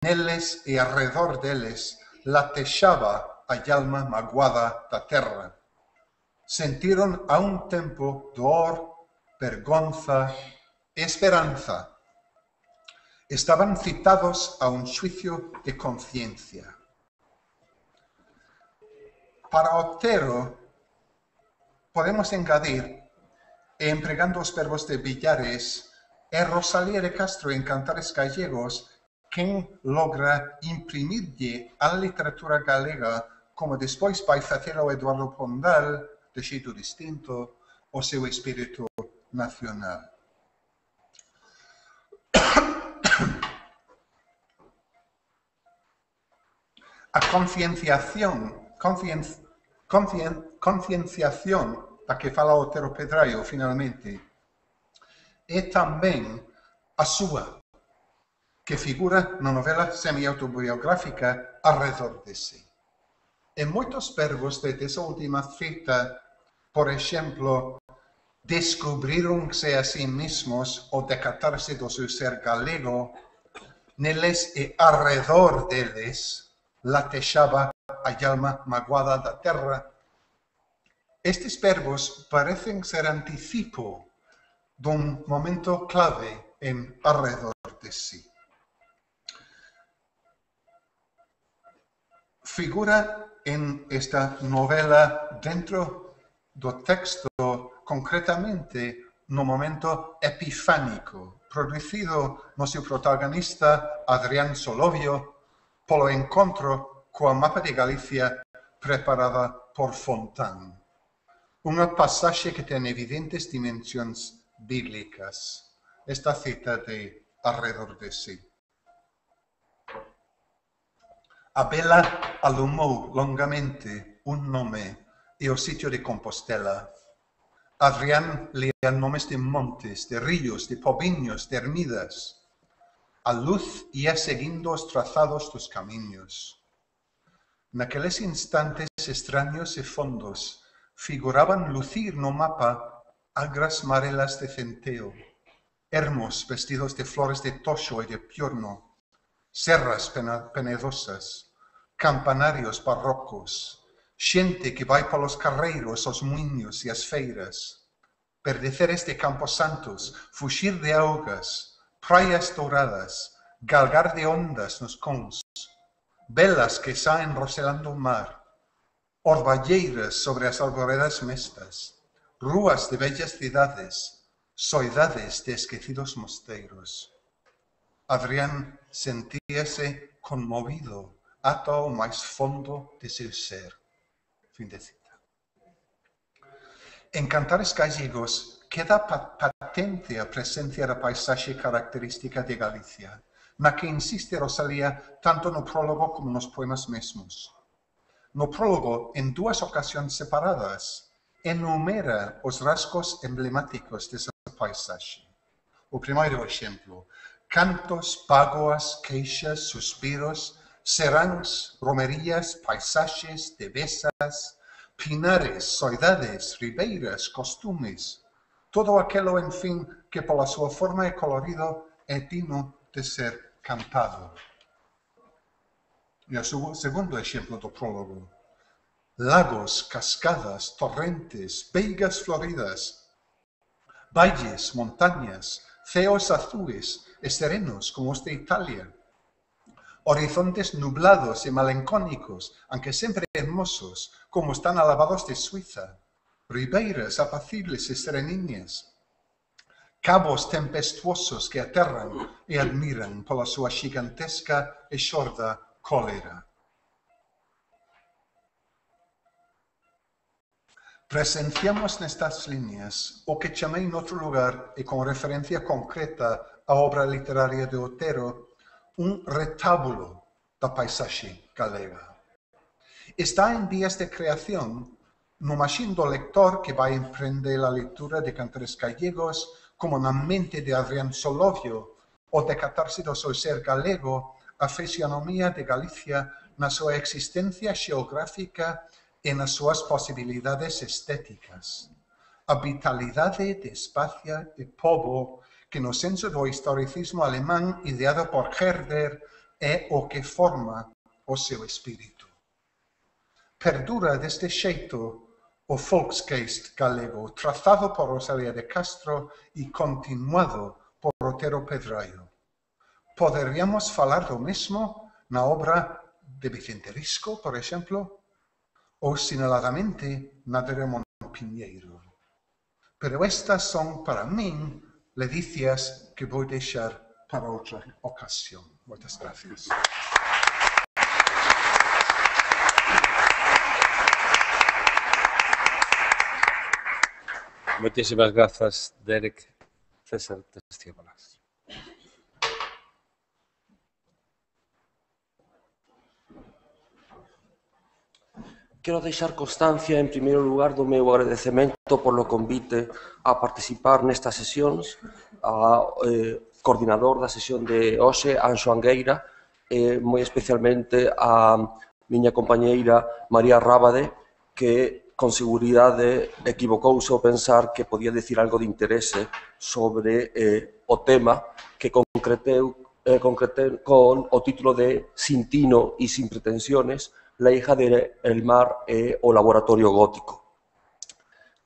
Neles e arredor deles latexaba a alma magoada da terra. Sentiron a un tempo dor, vergonza e esperanza. Estaban citados a un xuicio de conciencia. Para Otero, podemos engadir, e empregando os verbos de Villares, é Rosalía de Castro en Cantares Gallegos quen logra imprimirlle á literatura galega, como despois vai facelo Eduardo Pondal, de xeito distinto, o seu espírito nacional. A concienciación da que fala Otero Pedraio, finalmente, é tamén a súa, que figura na novela semi-autobiográfica Arredor de si. En moitos verbos de esa última cita, por exemplo, descubrironse a sí mismos o decatarse do seu ser galego, neles e arredor deles latexaba a alma magoada da terra. Estes verbos parecen ser anticipo dun momento clave en Arredor de si. Figura en esta novela dentro do texto concretamente no momento epifánico, producido no seu protagonista Adrián Solovio polo encontro coa mapa de Galicia preparada por Fontán. Unha pasaxe que ten evidentes dimensións bíblicas. Esta cita de Arredor de si. A vela alumou longamente un nome e o sitio de Compostela. Adrián lea nomes de montes, de ríos, de poviños, de ermidas. A luz ia seguindo os trazados dos camiños. Naqueles instantes extraños e fondos figuraban lucir no mapa agras marelas de centeo, ermos vestidos de flores de toxo e de piorno, serras penedosas, campanarios barrocos, xente que vai polos carreiros, os muiños e as feiras, perdeceres de campos santos, fuxir de augas, praias douradas, galgar de ondas nos cons, velas que saen roselando o mar, orballeiras sobre as arboredas mestas, rúas de bellas cidades, soidades de esquecidos mosteiros. Adrián sentíase conmovido ata o máis fondo de seu ser. Fin de cita. En Cantares Gallegos queda patente a presencia da paisaxe característica de Galicia, na que insiste Rosalía tanto no prólogo como nos poemas mesmos. No prólogo, en dúas ocasións separadas, enumera os rasgos emblemáticos desa paisaxe. O primeiro exemplo: cantos, págoas, queixas, suspiros, seráns, romerías, paisaxes, devesas, pinares, soidades, ribeiras, costumes, todo aquello, en fin, que por la sua forma e colorido é digno de ser cantado. E o segundo exemplo do prólogo. Lagos, cascadas, torrentes, veigas floridas, valles, montañas, ceos azules e serenos como os de Italia, horizontes nublados y melancólicos, aunque siempre hermosos, como están alabados de Suiza, ribeiras apacibles y sereninas, cabos tempestuosos que aterran y admiran por la sua gigantesca y sorda cólera. Presenciamos nestas líneas o que chamei en outro lugar e con referencia concreta á obra literaria de Otero, un retábulo da paisaxe galega. Está en vías de creación no machín do lector que vai emprender a leitura de cantares gallegos como na mente de Adrián Solovio o de catarse do seu ser galego a fisionomía de Galicia na súa existencia xeográfica e nas súas posibilidades estéticas. A vitalidade de espacio e pobo que no senso do historicismo alemán ideado por Herder é o que forma o seu espírito. Perdura deste xeito o Volksgeist galego, trazado por Rosalía de Castro e continuado por Otero Pedraio. Poderíamos falar do mesmo na obra de Vicente Risco, por exemplo, ou sinaladamente na de Ramón Piñeiro. Pero estas son, para min, ledicias que vou deixar para outra ocasión. Moitas gracias. Moitísimas grazas, Derek. César, tes a palabra. Quero deixar constancia, en primeiro lugar, do meu agradecemento polo convite a participar nestas sesións, ao coordinador da sesión de hoxe, Anxo Angueira, e moi especialmente a miña compañeira María Rábade, que con seguridade equivocouse ao pensar que podía dicir algo de interese sobre o tema que concretei con o título de Sin tino e sin pretensiones, la hija del mar e o laboratorio gótico.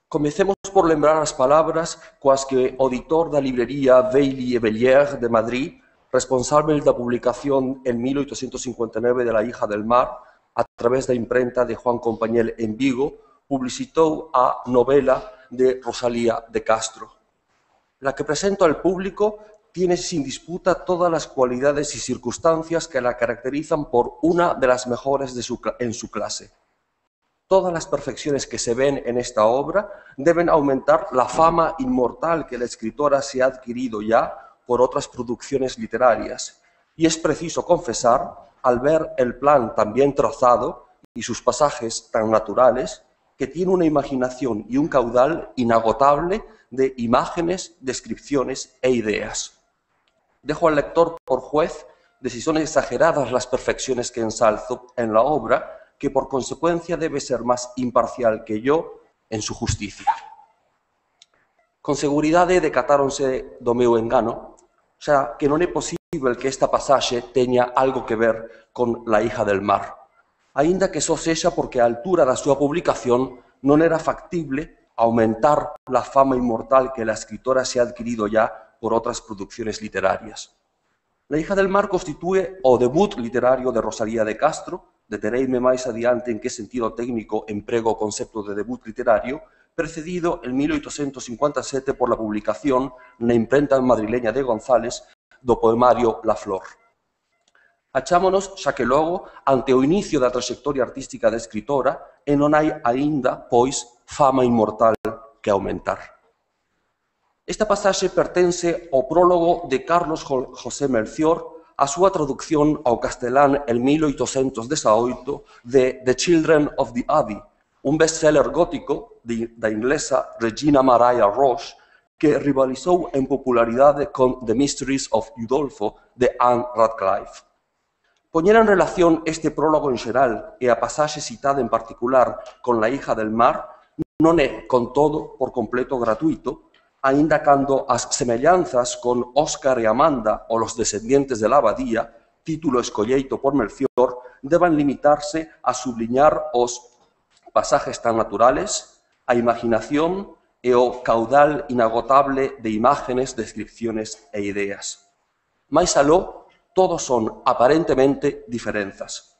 Comecemos por lembrar as palabras coas que o editor da librería Bailly e Bellier de Madrid, responsable da publicación en 1859 de La hija del mar, a través da imprenta de Juan Compañel en Vigo, publicitou a novela de Rosalía de Castro. La que presento al público tiene sin disputa todas las cualidades y circunstancias que la caracterizan por una de las mejores en su clase. Todas las perfecciones que se ven en esta obra deben aumentar la fama inmortal que la escritora se ha adquirido ya por otras producciones literarias. Y es preciso confesar, al ver el plan tan bien trazado y sus pasajes tan naturales, que tiene una imaginación y un caudal inagotable de imágenes, descripciones e ideas. Dejo al lector por juez de si son exageradas las perfecciones que ensalzo en la obra, que por consecuencia debe ser más imparcial que yo en su justicia. Con seguridade decatáronse do meu engano, xa que non é posible que esta pasaxe teña algo que ver con La hija del mar, aínda que só sexa porque a altura da súa publicación non era factible aumentar la fama inmortal que la escritora se ha adquirido ya por otras producciones literarias. La hija del mar constitúe o debut literario de Rosalía de Castro, detereime máis adiante en que sentido técnico emprego o concepto de debut literario, precedido en 1857 por la publicación na imprenta madrileña de González do poemario La Flor. Achámonos, xa que logo, ante o inicio da trayectoria artística da escritora e non hai aínda, pois, fama inmortal que aumentar. Esta pasaxe pertence ao prólogo de Carlos José Melcior a súa traducción ao castelán en 1818 de The Children of the Abbey, un bestseller gótico da inglesa Regina Maria Roche que rivalizou en popularidade con The Mysteries of Udolpho de Anne Radcliffe. Poñer en relación este prólogo en xeral e a pasaxe citada en particular con La hija del mar non é, con todo, por completo gratuito, aínda cando as semellanzas con Óscar e Amanda ou Los descendientes de la abadía, título escolleito por Melcior, deban limitarse a subliñar os pasajes tan naturales, a imaginación e o caudal inagotable de imágenes, descripciones e ideas. Mais aló, todos son aparentemente diferenzas.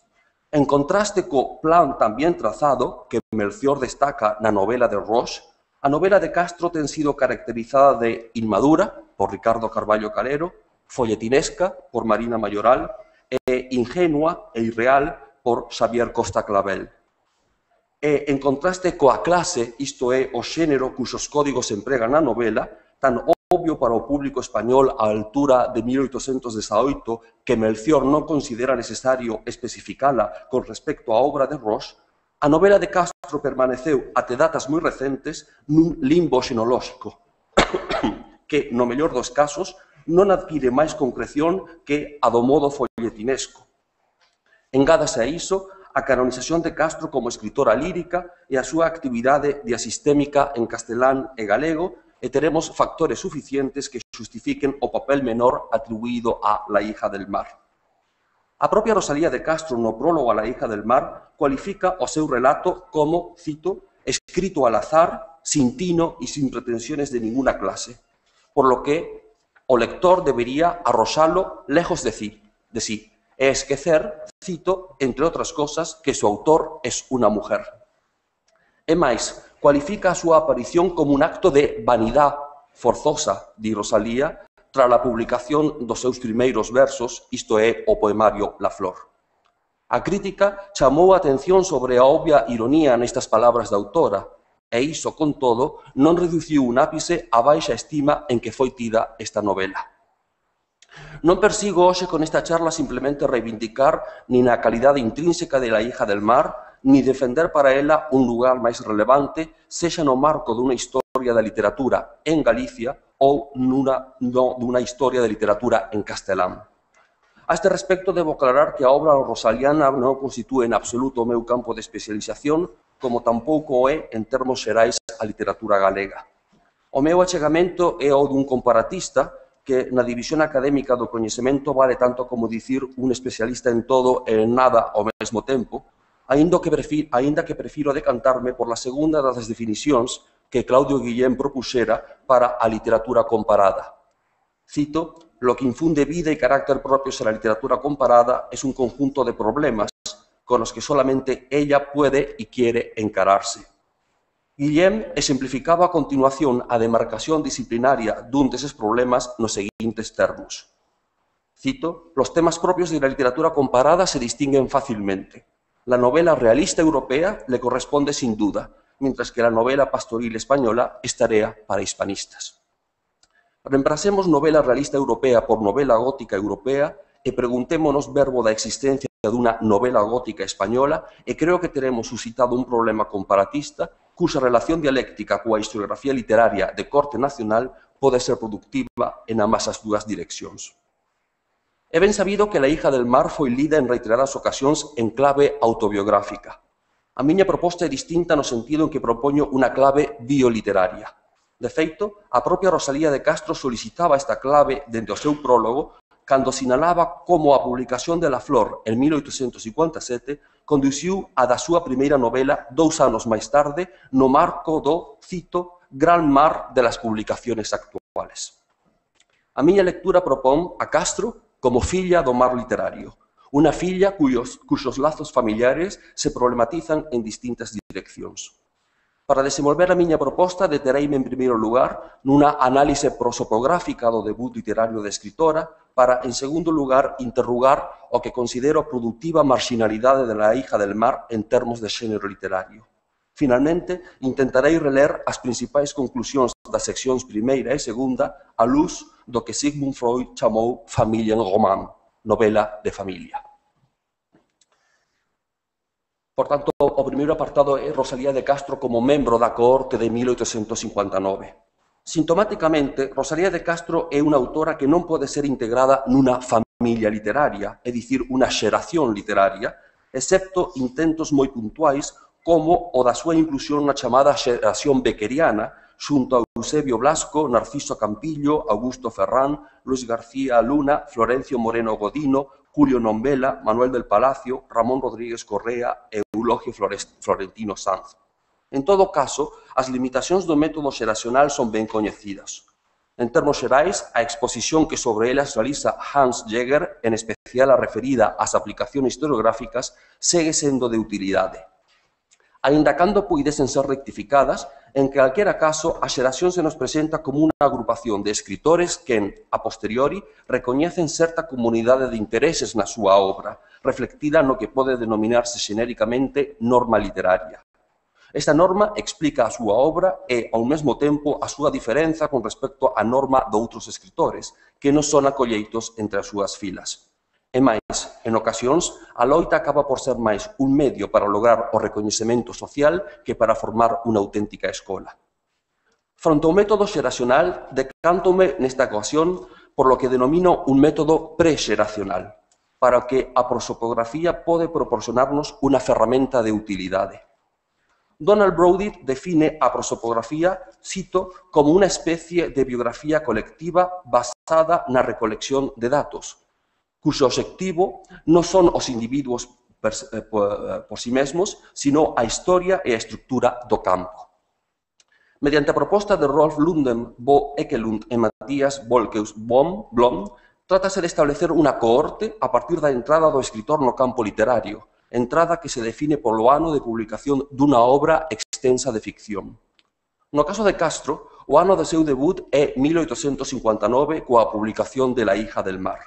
En contraste co plan tan bien trazado que Melcior destaca na novela de Roche, a novela de Castro ten sido caracterizada de inmadura, por Ricardo Carballo Calero, folletinesca, por Marina Mayoral, e ingenua e irreal, por Xavier Costa Clavel. E, en contraste coa clase, isto é, o xénero cuxos códigos se empregan na novela, tan obvio para o público español á altura de 1818 que Melcior non considera necesario especificala con respecto á obra de Roche, a novela de Castro permaneceu até datas moi recentes nun limbo xenolóxico que, no mellor dos casos, non adquire máis concreción que a do modo folletinesco. Engádase a iso a canonización de Castro como escritora lírica e a súa actividade diasistémica en castelán e galego, e teremos factores suficientes que justifiquen o papel menor atribuído a La hija del mar. A propia Rosalía de Castro, no prólogo a La hija del mar, cualifica o seu relato como, cito, escrito al azar, sin tino y sin pretensiones de ninguna clase, por lo que o lector debería arroxalo lejos de sí, e esquecer, cito, entre outras cosas, que su autor es una mujer. E máis, cualifica a súa aparición como un acto de vanidade forzosa, di Rosalía, tras a publicación dos seus primeiros versos, isto é, o poemario La Flor. A crítica chamou a atención sobre a obvia ironía nestas palabras da autora, e iso, con todo, non reduciu un ápice a baixa estima en que foi tida esta novela. Non persigo hoxe con esta charla simplemente reivindicar nin a calidade intrínseca de La hija del mar, ni defender para ela un lugar máis relevante, sexa no marco dunha historia da literatura en Galicia ou dunha historia de literatura en castelán. A este respecto, debo aclarar que a obra rosaliana non constitúe en absoluto o meu campo de especialización, como tampouco o é, en termos xerais, a literatura galega. O meu achegamento é o dun comparatista que na división académica do coñecemento vale tanto como dicir un especialista en todo e en nada ao mesmo tempo, aínda que prefiro decantarme por la segunda das definicións que Claudio Guillén propuxera para a literatura comparada. Cito, lo que infunde vida y carácter propios a la literatura comparada es un conjunto de problemas con los que solamente ella puede y quiere encararse. Guillén exemplificaba a continuación a demarcación disciplinaria dun deses problemas nos seguintes termos. Cito, los temas propios de la literatura comparada se distinguen fácilmente. La novela realista europea le corresponde sin duda, mientras que la novela pastoril española es tarea para hispanistas. Reemplacemos novela realista europea por novela gótica europea e preguntémonos verbo da existencia dunha novela gótica española e creo que teremos suscitado un problema comparatista cuxa relación dialéctica coa historiografía literaria de corte nacional pode ser productiva en ambas as dúas direccións. É ben sabido que La hija del mar foi lida en reiteradas ocasións en clave autobiográfica. A miña proposta é distinta no sentido en que propoño unha clave bioliteraria. De feito, a propia Rosalía de Castro solicitaba esta clave dende o seu prólogo cando sinalaba como a publicación de La Flor en 1857 conduciu a da súa primeira novela 2 anos máis tarde no marco do, cito, gran mar de las publicaciones actuales. A miña lectura propón a Castro como filla do mar literario, unha filla cuyos lazos familiares se problematizan en distintas direccións. Para desenvolver a miña proposta, detereime en primeiro lugar nunha análise prosopográfica do debut literario da escritora para, en segundo lugar, interrogar o que considero a produtiva marginalidade de La hija del mar en termos de xénero literario. Finalmente, intentarei reler as principais conclusións das seccións primeira e segunda á luz do que Sigmund Freud chamou Familienroman, novela de familia. Por tanto, o primeiro apartado é Rosalía de Castro como membro da cohorte de 1859. Sintomáticamente, Rosalía de Castro é unha autora que non pode ser integrada nunha familia família literaria, é dicir, unha xeración literaria, excepto intentos moi puntuais como o da súa inclusión na chamada xeración bequeriana, xunto a Eusebio Blasco, Narciso Campillo, Augusto Ferrán, Luis García Luna, Florencio Moreno Godino, Julio Nombela, Manuel del Palacio, Ramón Rodríguez Correa e Eulogio Florentino Sanz. En todo caso, as limitacións do método xeracional son ben coñecidas. En termos xerais, a exposición que sobre elas realiza Hans Jäger, en especial a referida ás aplicacións historiográficas, segue sendo de utilidade. Aínda cando puidesen ser rectificadas, en calquera caso, a xeración se nos presenta como unha agrupación de escritores que, a posteriori, recoñecen certa comunidade de intereses na súa obra, reflectida no que pode denominarse xenéricamente norma literaria. Esta norma explica a súa obra e, ao mesmo tempo, a súa diferenza con respecto á norma doutros escritores, que non son acolleitos entre as súas filas. E máis, en ocasións, a loita acaba por ser máis un medio para lograr o recoñecemento social que para formar unha auténtica escola. Fronte ao método xeracional, decántome nesta ocasión por lo que denomino un método prexeracional, para que a prosopografía pode proporcionarnos unha ferramenta de utilidade. Donald Brody define a prosopografía, cito, como unha especie de biografía colectiva basada na recolección de datos, cuxo obxectivo non son os individuos por si mesmos, sino a historia e a estructura do campo. Mediante a proposta de Rolf Lunden, Bo Ekelund e Matthias Volkeus Blom, trátase de establecer unha cohorte a partir da entrada do escritor no campo literario, entrada que se define polo ano de publicación dunha obra extensa de ficción. No caso de Castro, o ano de seu debut é 1859 coa publicación de La hija del mar.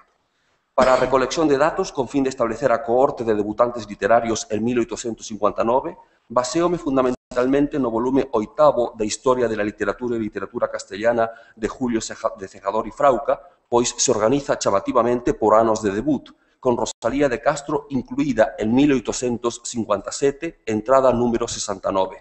Para a recolección de datos, con fin de establecer a cohorte de debutantes literarios en 1859, baseome fundamentalmente no volume 8º da Historia de la Literatura e Literatura Castellana de Julio de Cejador y Frauca, pois se organiza chamativamente por anos de debut, con Rosalía de Castro incluída en 1857, entrada número 69.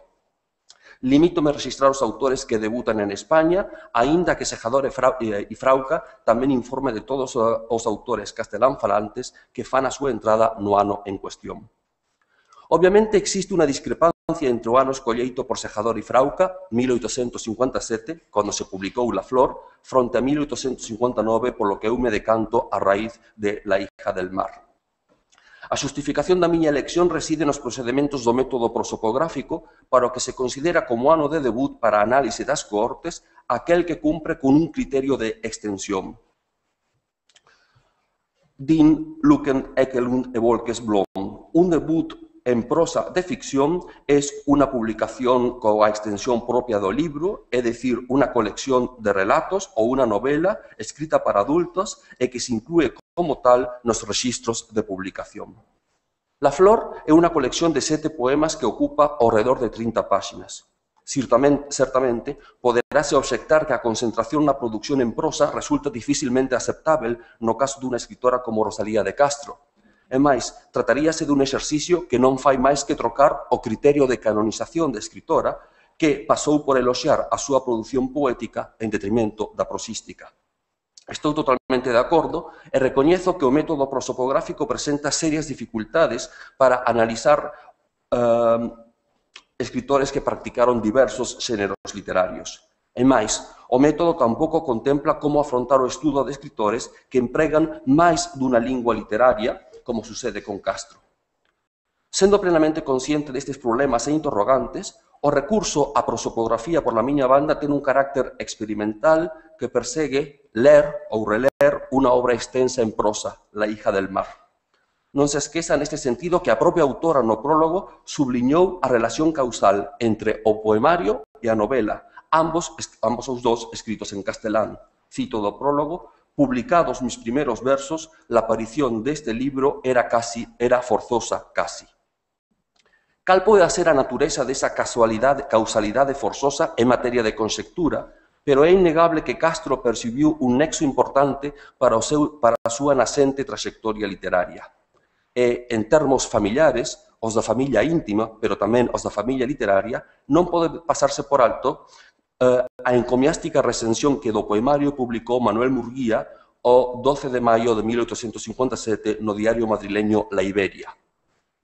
Limítome a registrar os autores que debutan en España, aínda que Sejador e Frauca tamén informe de todos os autores castelán falantes que fan a súa entrada no ano en cuestión. Obviamente existe unha discrepancia entre o ano escolleito por Sejador e Frauca, 1857, cando se publicou La Flor, fronte a 1859, polo que eu me decanto a raíz de La hija del mar. A xustificación da miña elección reside nos procedementos do método prosopográfico para o que se considera como ano de debut para a análise das cohortes aquel que cumpre con un criterio de extensión. Din, Luken, Ekelund e Volkes Blom. Un debut en prosa de ficción es unha publicación coa extensión propia do libro, é dicir, unha colección de relatos ou unha novela escrita para adultos e que se inclúe como tal nos rexistros de publicación. La Flor é unha colección de 7 poemas que ocupa ao redor de 30 páxinas. Certamente, poderase obxectar que a concentración na produción en prosa resulta dificilmente aceptável no caso dunha escritora como Rosalía de Castro. E máis, trataríase dun exercicio que non fai máis que trocar o criterio de canonización de escritora que pasou por eloxear a súa produción poética en detrimento da prosística. Estou totalmente de acordo e recoñezo que o método prosopográfico presenta serias dificultades para analizar escritores que practicaron diversos xéneros literarios. E máis, o método tampouco contempla como afrontar o estudo de escritores que empregan máis dunha lingua literaria, como sucede con Castro. Sendo plenamente consciente destes problemas e interrogantes, o recurso á prosopografía por la miña banda ten un carácter experimental que persegue ler ou reler unha obra extensa en prosa, La hija del mar. Non se esqueza neste sentido que a propia autora no prólogo subliñou a relación causal entre o poemario e a novela, ambos os dous escritos en castelán. Cito do prólogo: publicados mis primeros versos, la aparición deste libro era forzosa casi. Cal pode ser a natureza desa causalidade forzosa en materia de conxectura, pero é innegable que Castro percibiu un nexo importante para a súa nascente trayectoria literaria. E, en termos familiares, os da familia íntima, pero tamén os da familia literaria, non pode pasarse por alto a encomiástica recensión que do poemario publicou Manuel Murguía o 12 de maio de 1857 no diario madrileño La Iberia.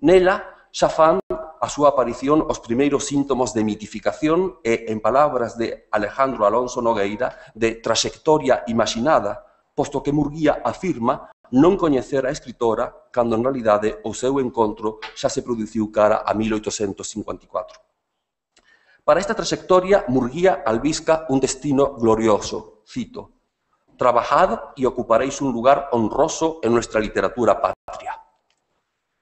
Nela xa fan a súa aparición os primeiros síntomas de mitificación e, en palabras de Alejandro Alonso Nogueira, de traxectoria imaginada, posto que Murguía afirma non coñecer a escritora cando en realidade o seu encontro xa se produciu cara a 1854. Para esta traxectoria, Murguía albisca un destino glorioso, cito, «Trabajad y ocuparéis un lugar honroso en nuestra literatura patria».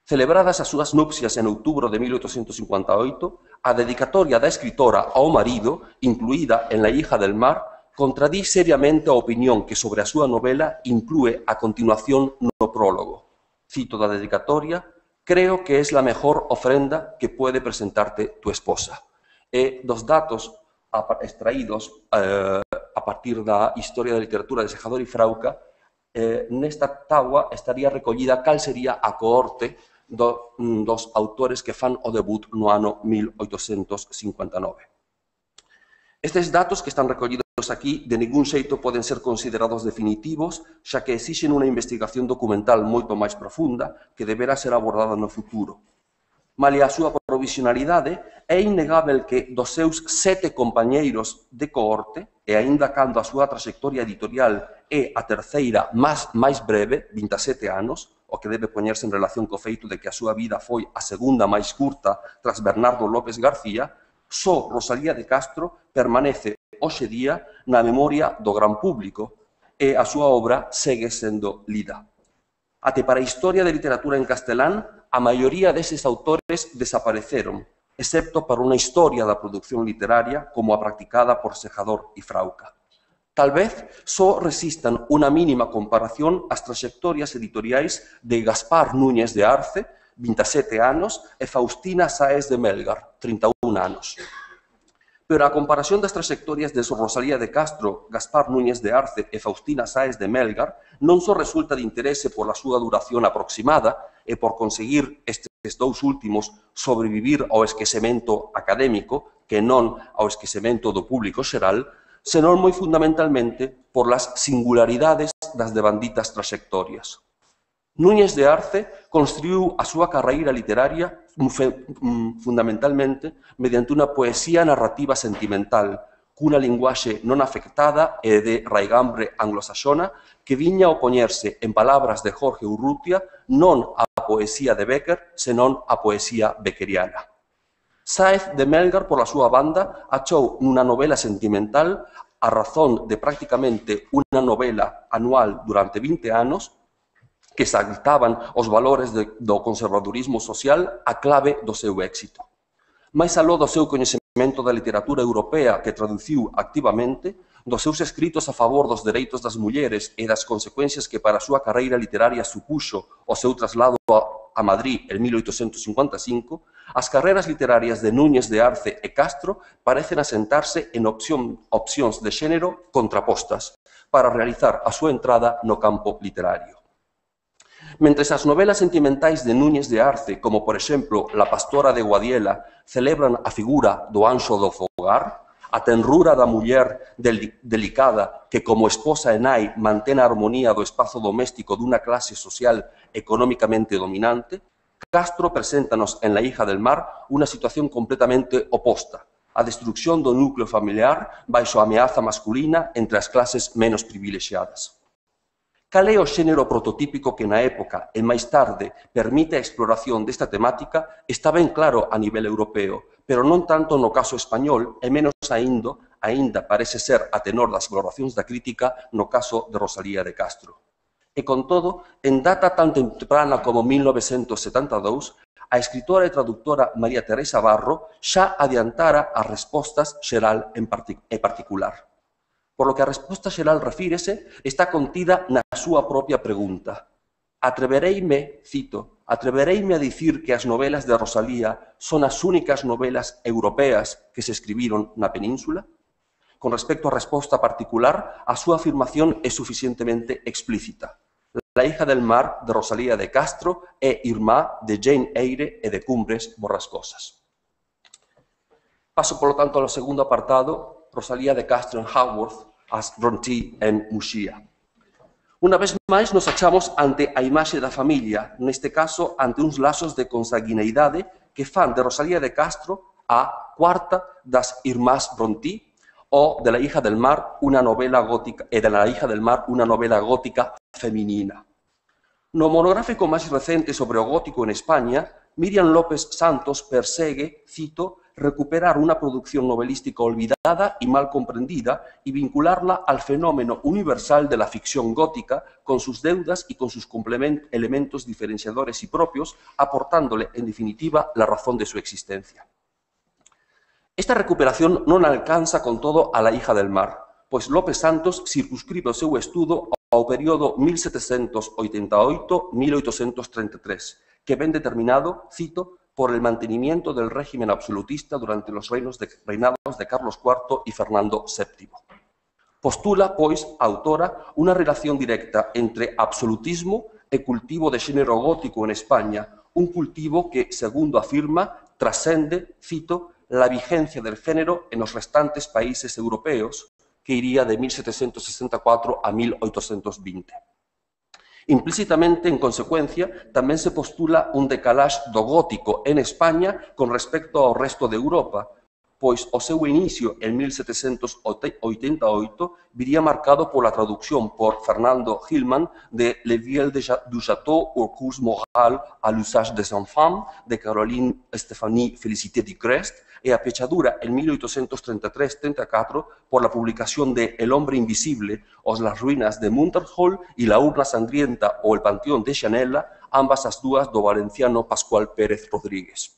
Celebradas as súas nupcias en outubro de 1858, a dedicatoria da escritora ao marido, incluída en La hija del mar, contradí seriamente a opinión que sobre a súa novela inclúe a continuación no prólogo. Cito da dedicatoria, «Creo que es la mejor ofrenda que puede presentarte tu esposa». E dos datos extraídos a partir da historia da literatura de Sejador e Frauca, nesta táboa estaría recollida cal sería a cohorte dos autores que fan o debut no ano 1859. Estes datos que están recollidos aquí de ningún xeito poden ser considerados definitivos, xa que exixen unha investigación documental moito máis profunda que deberá ser abordada no futuro. Malia a súa provisionalidade, é innegável que dos seus 7 compañeiros de cohorte, e aínda cando a súa traxectoria editorial é a terceira máis breve, 27 anos, o que debe poñerse en relación co feito de que a súa vida foi a segunda máis curta tras Bernardo López García, só Rosalía de Castro permanece hoxe día na memoria do gran público e a súa obra segue sendo lida. Até para a historia de literatura en castelán, a maioría deses autores desapareceron, excepto para unha historia da produción literaria como a practicada por Sejador e Frauca. Tal vez só resistan unha mínima comparación as traxectorias editoriais de Gaspar Núñez de Arce, 27 anos, e Faustina Sáez de Melgar, 31 anos. Pero a comparación das traxectorias de Rosalía de Castro, Gaspar Núñez de Arce e Faustina Sáez de Melgar non só resulta de interese pola súa duración aproximada e por conseguir estes dous últimos sobrevivir ao esquecemento académico que non ao esquecemento do público xeral, senón moi fundamentalmente por las singularidades das devanditas traxectorias. Núñez de Arce construiu a súa carreira literaria fundamentalmente mediante unha poesía narrativa sentimental, cunha linguaxe non afectada e de raigambre anglosaxona que viña a opoñerse, en palabras de Jorge Urrutia, non á poesía de Becker, senón á poesía beckeriana. Sáez de Melgar, por a súa banda, achou nunha novela sentimental a razón de prácticamente unha novela anual durante 20 anos que exaltaban os valores do conservadurismo social a clave do seu éxito. Mais aló do seu coñecemento da literatura europea que traduciu activamente, dos seus escritos a favor dos dereitos das mulleres e das consecuencias que para a súa carreira literaria supuxo o seu traslado a Madrid en 1855, as carreras literarias de Núñez de Arce e Castro parecen asentarse en opcións de xénero contrapostas para realizar a súa entrada no campo literario. Mentres as novelas sentimentais de Núñez de Arce, como por exemplo La pastora de Guadiela, celebran a figura do anxo do fogar, a tenrura da muller delicada que como esposa e nai mantén a armonía do espazo doméstico dunha clase social económicamente dominante, Castro preséntanos en La hija del mar unha situación completamente oposta, a destrucción do núcleo familiar baixo a ameaza masculina entre as clases menos privilexiadas. Cal é o xénero prototípico que na época e máis tarde permite a exploración desta temática está ben claro a nivel europeo, pero non tanto no caso español e menos aínda parece ser a tenor das valoracións da crítica no caso de Rosalía de Castro. E con todo, en data tan temprana como 1972, a escritora e traductora María Teresa Barro xa adiantara as respostas xeral e particular. Por lo que a resposta xeral refírese, está contida na súa propia pregunta. Atrevereime a dicir que as novelas de Rosalía son as únicas novelas europeas que se escribiron na península? Con respecto á resposta particular, a súa afirmación é suficientemente explícita. La hija del mar, de Rosalía de Castro, e Irma, de Jane Eyre e de Cumbres Borrascosas. Paso, polo tanto, ao segundo apartado, Rosalía de Castro en Haworth, as Brontë en Muxía. Unha vez máis nos achamos ante a imaxe da familia, neste caso ante uns lazos de consanguineidade que fan de Rosalía de Castro a cuarta das Irmás Brontë o de La hija del mar unha novela gótica feminina. No monográfico máis recente sobre o gótico en España, Miriam López Santos persegue, cito, recuperar una producción novelística olvidada y mal comprendida y vincularla al fenómeno universal de la ficción gótica con sus deudas y con sus elementos diferenciadores y propios, aportándole, en definitiva, la razón de su existencia. Esta recuperación non alcanza con todo a La hija del mar, pois López Santos circunscribe o seu estudo ao período 1788-1833, que ven determinado, cito, por el mantenimiento del régimen absolutista durante los reinados de Carlos IV y Fernando VII. Postula, pois, a autora, unha relación directa entre absolutismo e cultivo de xénero gótico en España, un cultivo que, segundo afirma, trascende, cito, la vigencia del género en los restantes países europeos, que iría de 1764 a 1820. Implícitamente, en consecuencia, tamén se postula un decalage do gótico en España con respecto ao resto de Europa, pois o seu inicio en 1788 viría marcado pola traducción por Fernando Hillman de Le Vieux du Château au cours moral à l'usage des enfants de Caroline Stéphanie Félicité d'Ygrest e a pechadura en 1833-34 por la publicación de El hombre invisible o Las ruinas de Munterhall y La urna sangrienta o El panteón de Xanella, ambas as dúas do valenciano Pascual Pérez Rodríguez.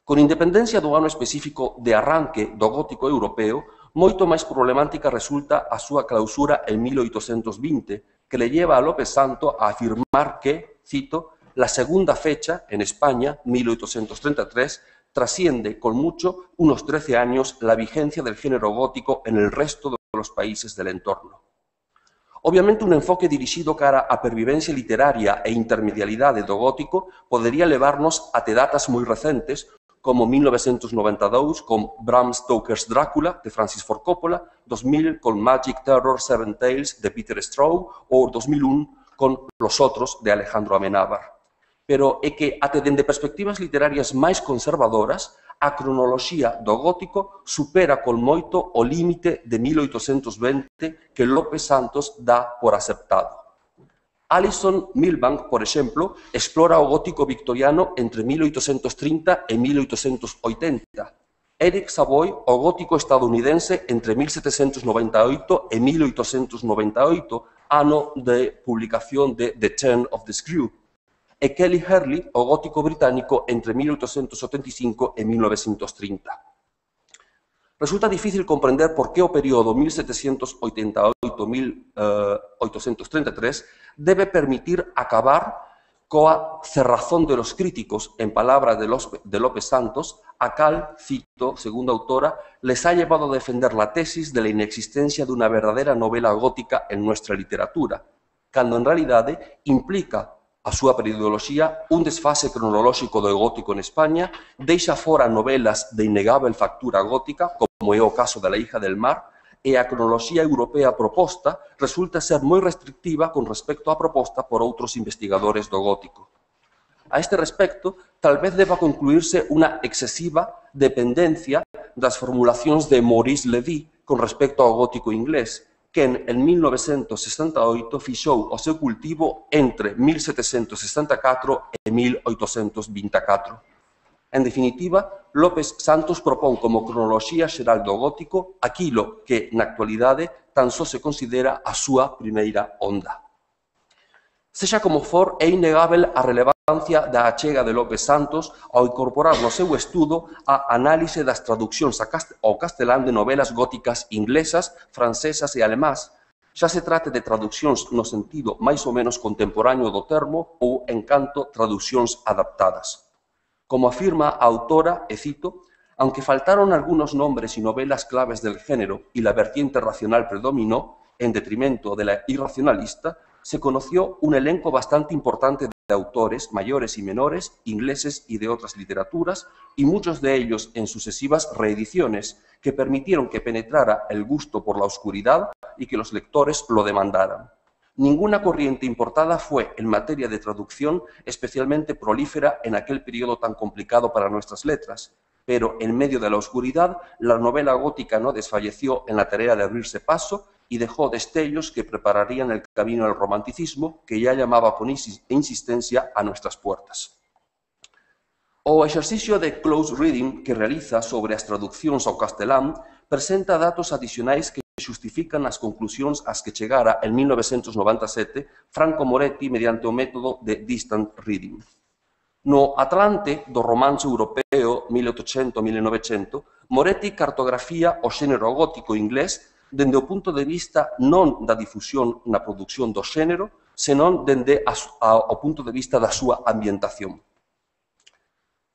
Con independencia do ano específico de arranque do gótico europeo, moito máis problemática resulta a súa clausura en 1820, que le lleva a López Santos a afirmar que, cito, la segunda fecha, en España, 1833, trasciende con mucho unos 13 años la vigencia del género gótico en el resto de los países del entorno. Obviamente, un enfoque dirixido cara á pervivencia literaria e intermedialidade do gótico podería levarnos até datas moi recentes, como 1992 con Bram Stoker's Drácula, de Francis Ford Coppola, 2000 con Magic Terror Seven Tales, de Peter Straub, ou 2001 con Los otros, de Alejandro Amenábar. Pero é que, até dende perspectivas literarias máis conservadoras, a cronoloxía do gótico supera con moito o límite de 1820 que López Santos dá por aceptado. Alison Milbank, por exemplo, explora o gótico victoriano entre 1830 e 1880. Eric Savoy, o gótico estadounidense entre 1798 e 1898, ano de publicación de The Turn of the Screw. E Kelly Hurley, o gótico británico entre 1875 e 1930. Resulta difícil comprender por que o período 1788-1833 debe permitir acabar coa cerrazón de los críticos, en palabras de López Santos, a cal, cito, segunda autora, les ha llevado a defender la tesis de la inexistencia de una verdadera novela gótica en nuestra literatura, cando en realidade implica a súa periodoloxía un desfase cronolóxico do gótico en España, deixa fora novelas de innegável factura gótica, como é o caso de La hija del mar, e a cronoloxía europea proposta resulta ser moi restrictiva con respecto á proposta por outros investigadores do gótico. A este respecto, tal vez deba concluirse unha excesiva dependencia das formulacións de Maurice Lévy con respecto ao gótico inglés, que en 1968 fixou o seu cultivo entre 1764 e 1824. En definitiva, López Santos propón como cronoloxía xeral do gótico aquilo que, na actualidade, tan só se considera a súa primeira onda. Sexa como for, é innegável a relevancia da achega de López Santos ao incorporar no seu estudo a análise das traduccións ao castelán de novelas góticas inglesas, francesas e alemás, xa se trate de traduccións no sentido máis ou menos contemporáneo do termo ou, en canto, traduccións adaptadas. Como afirma a autora, e cito, aunque faltaron algunos nombres y novelas claves del género y la vertiente racional predominó, en detrimento de la irracionalista, se conoció un elenco bastante importante de autores, mayores y menores, ingleses y de otras literaturas, y muchos de ellos en sucesivas reediciones, que permitieron que penetrara el gusto por la oscuridad y que los lectores lo demandaran. Ninguna corriente importada fue, en materia de traducción, especialmente prolífera en aquel periodo tan complicado para nuestras letras, pero en medio de la oscuridad, la novela gótica no desfalleció en la tarea de abrirse paso y dejó destellos que prepararían el camino al romanticismo, que ya llamaba con insistencia a nuestras puertas. O exercicio de close reading que realiza sobre as traduccións ao castelán presenta datos adicionais que xustifican as conclusións ás que chegara en 1997 Franco Moretti mediante o método de distant reading. No Atlante do romance europeo 1800-1900, Moretti cartografía o xénero gótico inglés dende o punto de vista non da difusión na produción do xénero, senón dende o punto de vista da súa ambientación.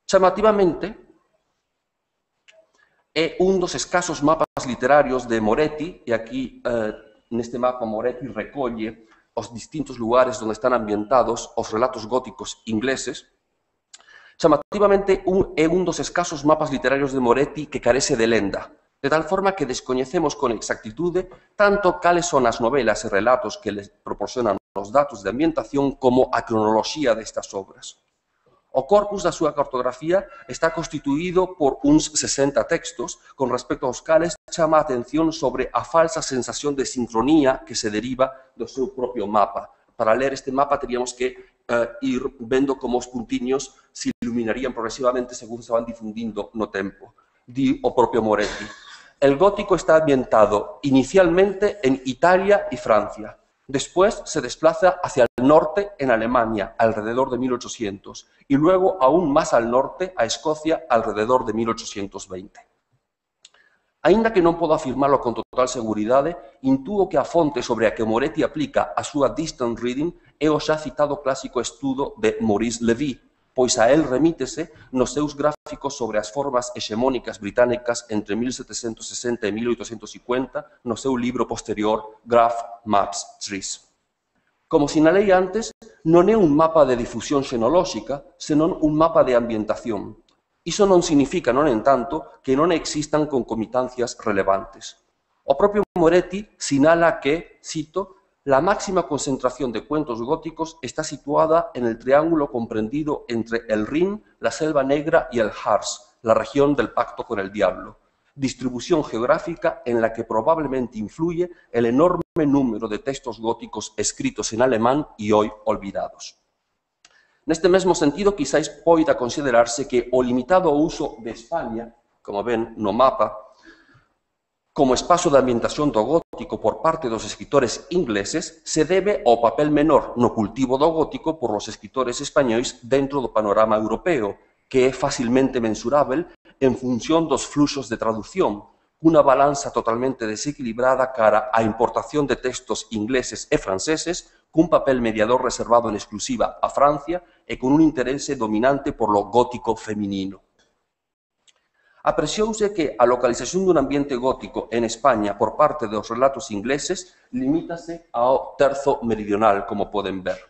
Chamativamente, é un dos escasos mapas literarios de Moretti, e aquí neste mapa Moretti recolle os distintos lugares onde están ambientados os relatos góticos ingleses. Chamativamente é un dos escasos mapas literarios de Moretti que carece de lenda, de tal forma que descoñecemos con exactitude tanto cales son as novelas e relatos que les proporcionan os datos de ambientación como a cronoloxía destas obras. O corpus da súa cartografía está constituído por uns 60 textos, con respecto aos cales chama a atención sobre a falsa sensación de sincronía que se deriva do seu propio mapa. Para ler este mapa teríamos que ir vendo como os puntiños se iluminarían progresivamente según se van difundindo no tempo. Di o propio Moretti. El gótico está ambientado inicialmente en Italia y Francia. Después se desplaza hacia el norte en Alemania, alrededor de 1800, y luego aún más al norte, a Escocia, alrededor de 1820. Aínda que non podo afirmalo con total seguridade, intúo que a fonte sobre a que Moretti aplica a súa distant reading é o xa citado clásico estudo de Maurice Lévy, pois a él remítese nos seus gráficos sobre as formas hexemónicas británicas entre 1760 e 1850 no seu libro posterior Graph Maps Trees. Como sinalei antes, non é un mapa de difusión xenolóxica, senón un mapa de ambientación. Iso non significa, non en tanto, que non existan concomitancias relevantes. O propio Moretti sinala que, cito, la máxima concentración de cuentos góticos está situada en el triángulo comprendido entre el Rin, la Selva Negra y el Harz, la región del pacto con el diablo, distribución geográfica en la que probablemente influye el enorme número de textos góticos escritos en alemán y hoy olvidados. Neste mesmo sentido, quizáis poida considerarse que o limitado uso de España, como ven no mapa, como espazo de ambientación do gótico por parte dos escritores ingleses se debe ao papel menor no cultivo do gótico por los escritores españois dentro do panorama europeo, que é facilmente mensurável en función dos fluxos de traducción, unha balanza totalmente desequilibrada cara á importación de textos ingleses e franceses, cun papel mediador reservado en exclusiva a Francia e con un interese dominante por lo gótico feminino. Apresiouse que a localización dun ambiente gótico en España por parte dos relatos ingleses limítase ao terzo meridional, como poden ver.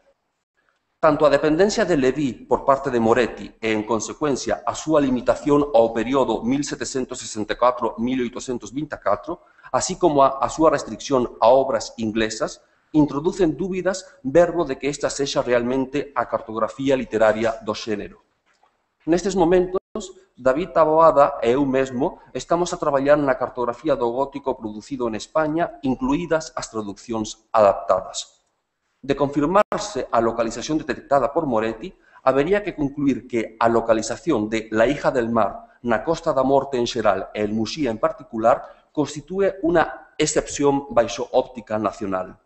Tanto a dependencia de Lévy por parte de Moretti e, en consecuencia, a súa limitación ao período 1764-1824, así como a súa restricción a obras inglesas, introducen dúbidas verbo de que esta sexa realmente a cartografía literaria do xénero. Nestes momentos, David Taboada e eu mesmo estamos a traballar na cartografía do gótico producido en España, incluídas as traduccións adaptadas. De confirmarse a localización detectada por Moretti, habería que concluir que a localización de La hija del mar na Costa da Morte en xeral e el Muxía en particular constitúe unha excepción baixo óptica nacional.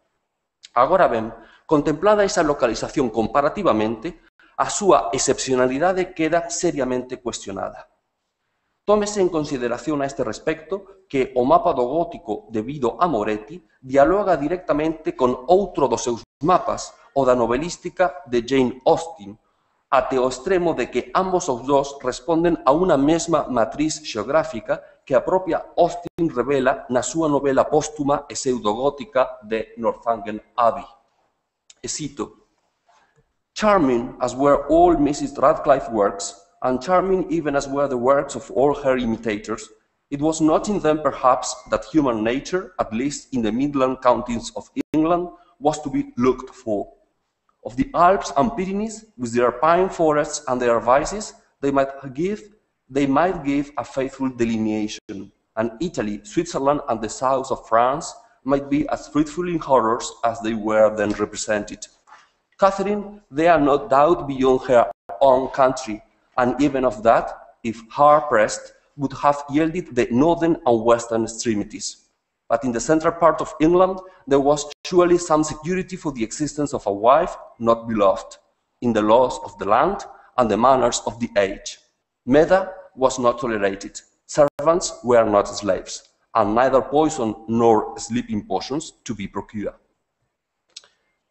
Agora ben, contemplada esa localización comparativamente, a súa excepcionalidade queda seriamente cuestionada. Tómese en consideración a este respecto que o mapa do gótico debido a Moretti dialoga directamente con outro dos seus mapas, o da novelística de Jane Austen, até o extremo de que ambos os dous responden a unha mesma matriz xeográfica que a propia Austen revela na súa novela póstuma e pseudogótica de Northanger Abbey. E cito: "Charming as were all Mrs. Radcliffe's works, and charming even as were the works of all her imitators, it was not in them perhaps that human nature, at least in the Midland counties of England, was to be looked for. Of the Alps and Pyrenees, with their pine forests and their vices, they might give a faithful delineation, and Italy, Switzerland, and the south of France might be as fruitful in horrors as they were then represented. Catherine, they are no doubt beyond her own country, and even of that, if hard-pressed, would have yielded the northern and western extremities. But in the central part of England, there was surely some security for the existence of a wife not beloved, in the laws of the land and the manners of the age. Murder was not tolerated, servants were not slaves, and neither poison nor sleeping potions to be procured.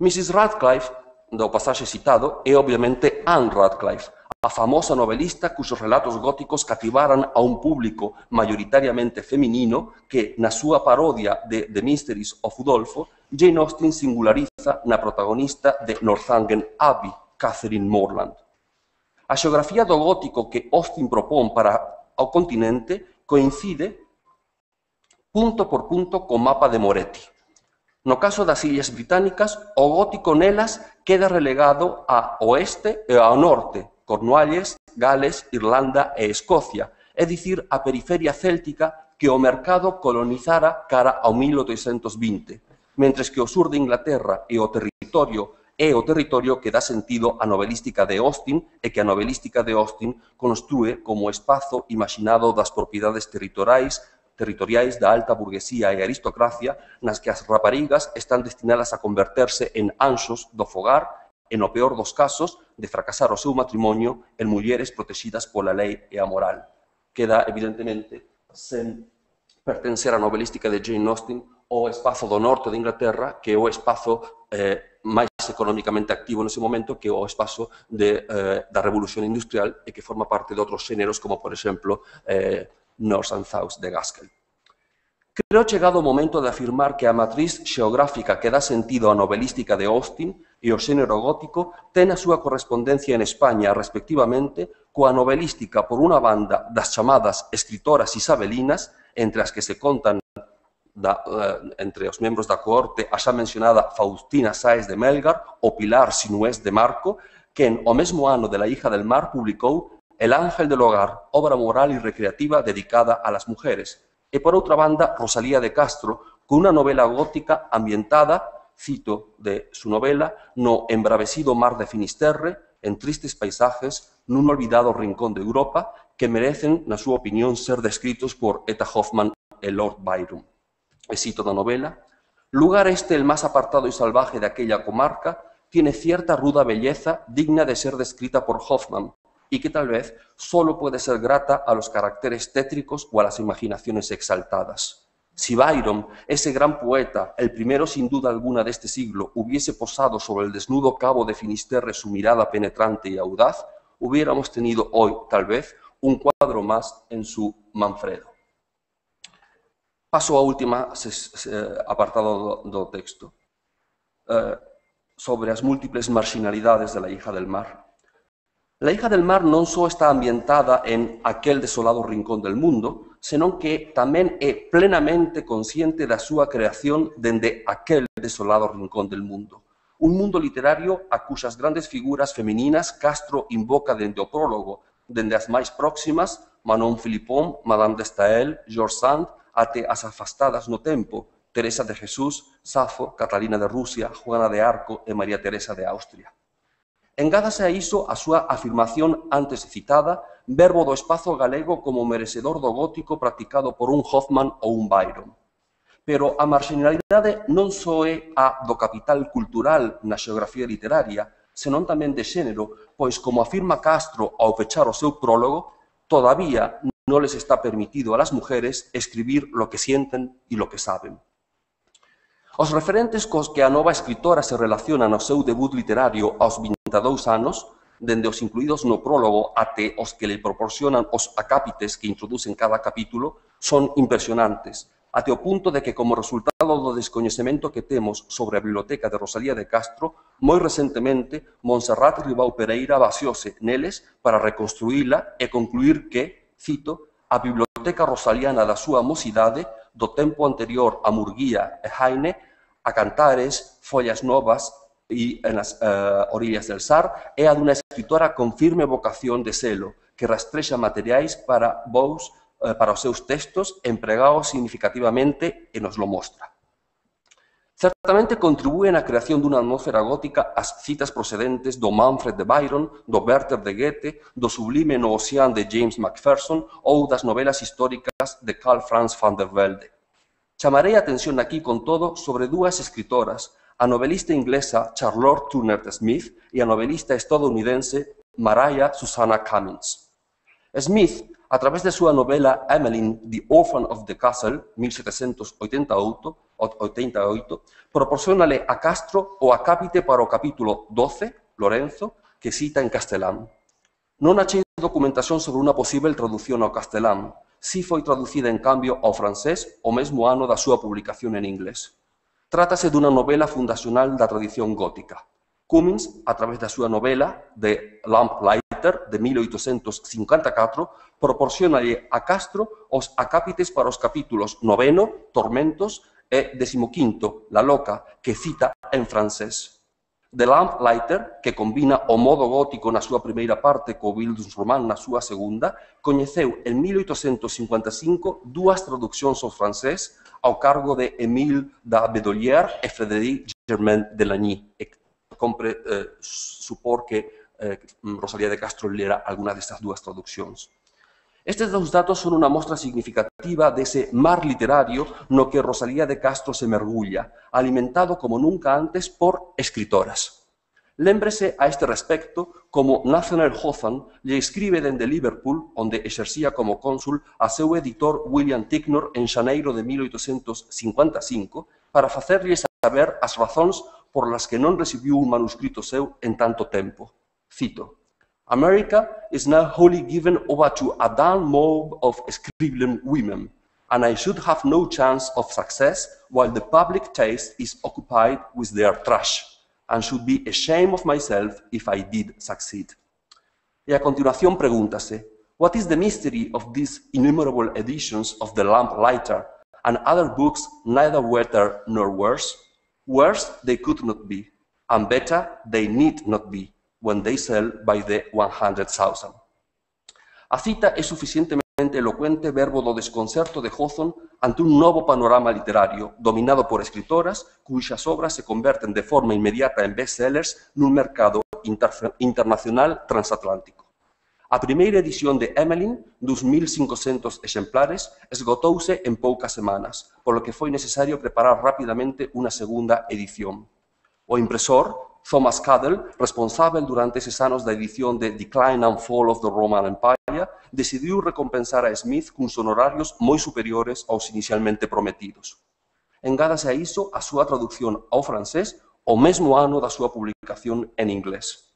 Mrs. Radcliffe, do pasaxe citado, é obviamente Anne Radcliffe, a famosa novelista cujos relatos góticos cativaran a un público mayoritariamente feminino que, na súa parodia de The Mysteries of Udolpho, Jane Austen singulariza na protagonista de Northanger Abbey, Catherine Morland. A xeografía do gótico que Austen propón para o continente coincide punto por punto co mapa de Moretti. No caso das Illas Británicas, o gótico nelas queda relegado ao oeste e ao norte, Cornualles, Gales, Irlanda e Escocia, é dicir, a periferia céltica que o mercado colonizara cara ao 1820, mentres que o sur de Inglaterra é o territorio que dá sentido á novelística de Austen e que a novelística de Austen construe como espazo imaginado das propiedades territoriais da alta burguesía e aristocracia nas que as raparigas están destinadas a converterse en anxos do fogar e, no peor dos casos, de fracasar o seu matrimonio en mulleres protegidas pola lei e a moral. Queda, evidentemente, sen pertencer á novelística de Jane Austen o espazo do norte de Inglaterra, que é o espazo máis económicamente activo nese momento, que é o espazo da Revolución Industrial e que forma parte de outros xéneros, como, por exemplo, North and South de Gaskell. Creo chegado o momento de afirmar que a matriz xeográfica que dá sentido á novelística de Austen e o xénero gótico ten a súa correspondencia en España, respectivamente, coa novelística, por unha banda, das chamadas escritoras isabelinas, entre as que se contan entre os membros da cohorte a xa mencionada Faustina Sáez de Melgar ou Pilar Sinués de Marco, que o mesmo ano de La hija del mar publicou El ángel del hogar, obra moral y recreativa dedicada a las mujeres. Y por outra banda, Rosalía de Castro, con unha novela gótica ambientada, cito de su novela, no embravecido mar de Finisterre, en tristes paisajes, nun olvidado rincón de Europa, que merecen, na súa opinión, ser descritos por Etta Hoffman e Lord Byron. E cito da novela, lugar este el más apartado y salvaje de aquella comarca, tiene cierta ruda belleza digna de ser descrita por Hoffman, y que tal vez solo puede ser grata a los caracteres tétricos o a las imaginaciones exaltadas. Si Byron, ese gran poeta, el primero sin duda alguna de este siglo, hubiese posado sobre el desnudo cabo de Finisterre su mirada penetrante y audaz, hubiéramos tenido hoy, tal vez, un cuadro más en su Manfredo. Paso ao último apartado do texto, sobre as múltiples marginalidades de La hija del mar. La hija del mar non só está ambientada en aquel desolado rincón del mundo, senón que tamén é plenamente consciente da súa creación dende aquel desolado rincón del mundo. Un mundo literario a cuxas grandes figuras femininas Castro invoca dende o prólogo, dende as máis próximas, Manon Philippon, Madame de Staël, George Sand, até as afastadas no tempo, Teresa de Jesús, Safo, Catalina de Rusia, Juana de Arco e María Teresa de Austria. Engádase a iso a súa afirmación antes citada, verbo do espazo galego como merecedor do gótico practicado por un Hoffman ou un Byron. Pero a marginalidade non só é a do capital cultural na xeografía literaria, senón tamén de xénero, pois, como afirma Castro ao pechar o seu prólogo, todavía non les está permitido a las mujeres escribir lo que sienten e lo que saben. Os referentes cos que a nova escritora se relaciona no seu debut literario aos 22 anos, dende os incluídos no prólogo até os que le proporcionan os acápites que introducen cada capítulo, son impresionantes, até o punto de que, como resultado do descoñecemento que temos sobre a biblioteca de Rosalía de Castro, moi recentemente, Montserrat Ribau Pereira baseose neles para reconstruíla e concluir que, cito, a biblioteca rosaliana da súa mocidade, do tempo anterior a Murguía e Heine, a Cantares, Follas Novas e en las orillas del Sar, é a dunha escritora con firme vocación de selo, que rastrexa materiais para os seus textos, empregados significativamente e nos lo mostra. Certamente contribúen á creación dunha atmósfera gótica as citas procedentes do Manfred de Byron, do Werther de Goethe, do sublime No Ocean de James Macpherson ou das novelas históricas de Karl Franz van der Velde. Chamarei a atención aquí, con todo, sobre dúas escritoras, a novelista inglesa Charlotte Turner Smith e a novelista estadounidense Mariah Susannah Cummings. Smith, a través de súa novela Emmeline, The Orphan of the Castle, 1788, proporcionale a Castro o acápite para o capítulo 12, Lorenzo, que cita en castelán. Non achei documentación sobre unha posible traducción ao castelán. Si foi traducida, en cambio, ao francés o mesmo ano da súa publicación en inglés. Trátase dunha novela fundacional da tradición gótica. Cummings, a través da súa novela The Lamplighter, de 1854, proporcionalle a Castro os acápites para os capítulos 9, Tormentos, e 15, La Loca, que cita en francés. The Lamplighter, que combina o modo gótico na súa primeira parte co Bildungsroman na súa segunda, coñeceu en 1855 dúas traduccións ao francés ao cargo de Émile Bedollier e Frédéric Germain Delagny. Compre supor que Rosalía de Castro lera alguna destas dúas traduccións. Estes dous datos son unha mostra significativa dese mar literario no que Rosalía de Castro se mergulla, alimentado como nunca antes por escritoras. Lémbrese a este respecto como Nathaniel Hawthorne lle escribe dende Liverpool, onde exercía como cónsul, a seu editor William Ticknor en xaneiro de 1855 para facerlle saber as razóns por las que non recibiu un manuscrito seu en tanto tempo. Cito: America is now wholly given over to a dull mob of scribbling women, and I should have no chance of success while the public taste is occupied with their trash, and should be ashamed of myself if I did succeed. E a continuación pregúntase, what is the mystery of these innumerable editions of The Lamplighter and other books neither better nor worse? Worse they could not be, and better they need not be, when they sell by the 100,000. A cita é suficientemente elocuente verbo do desconcerto de Hawthorne ante un novo panorama literario, dominado por escritoras cuxas obras se converten de forma inmediata en bestsellers nun mercado internacional transatlántico. A primeira edición de Emmeline, dos 1.500 exemplares, esgotouse en poucas semanas, polo que foi necesario preparar rapidamente unha segunda edición. O impresor, Thomas Cadell, responsável durante eses anos da edición de Decline and Fall of the Roman Empire, decidiu recompensar a Smith cuns honorarios moi superiores aos inicialmente prometidos. Engádase a iso a súa traducción ao francés o mesmo ano da súa publicación en inglés.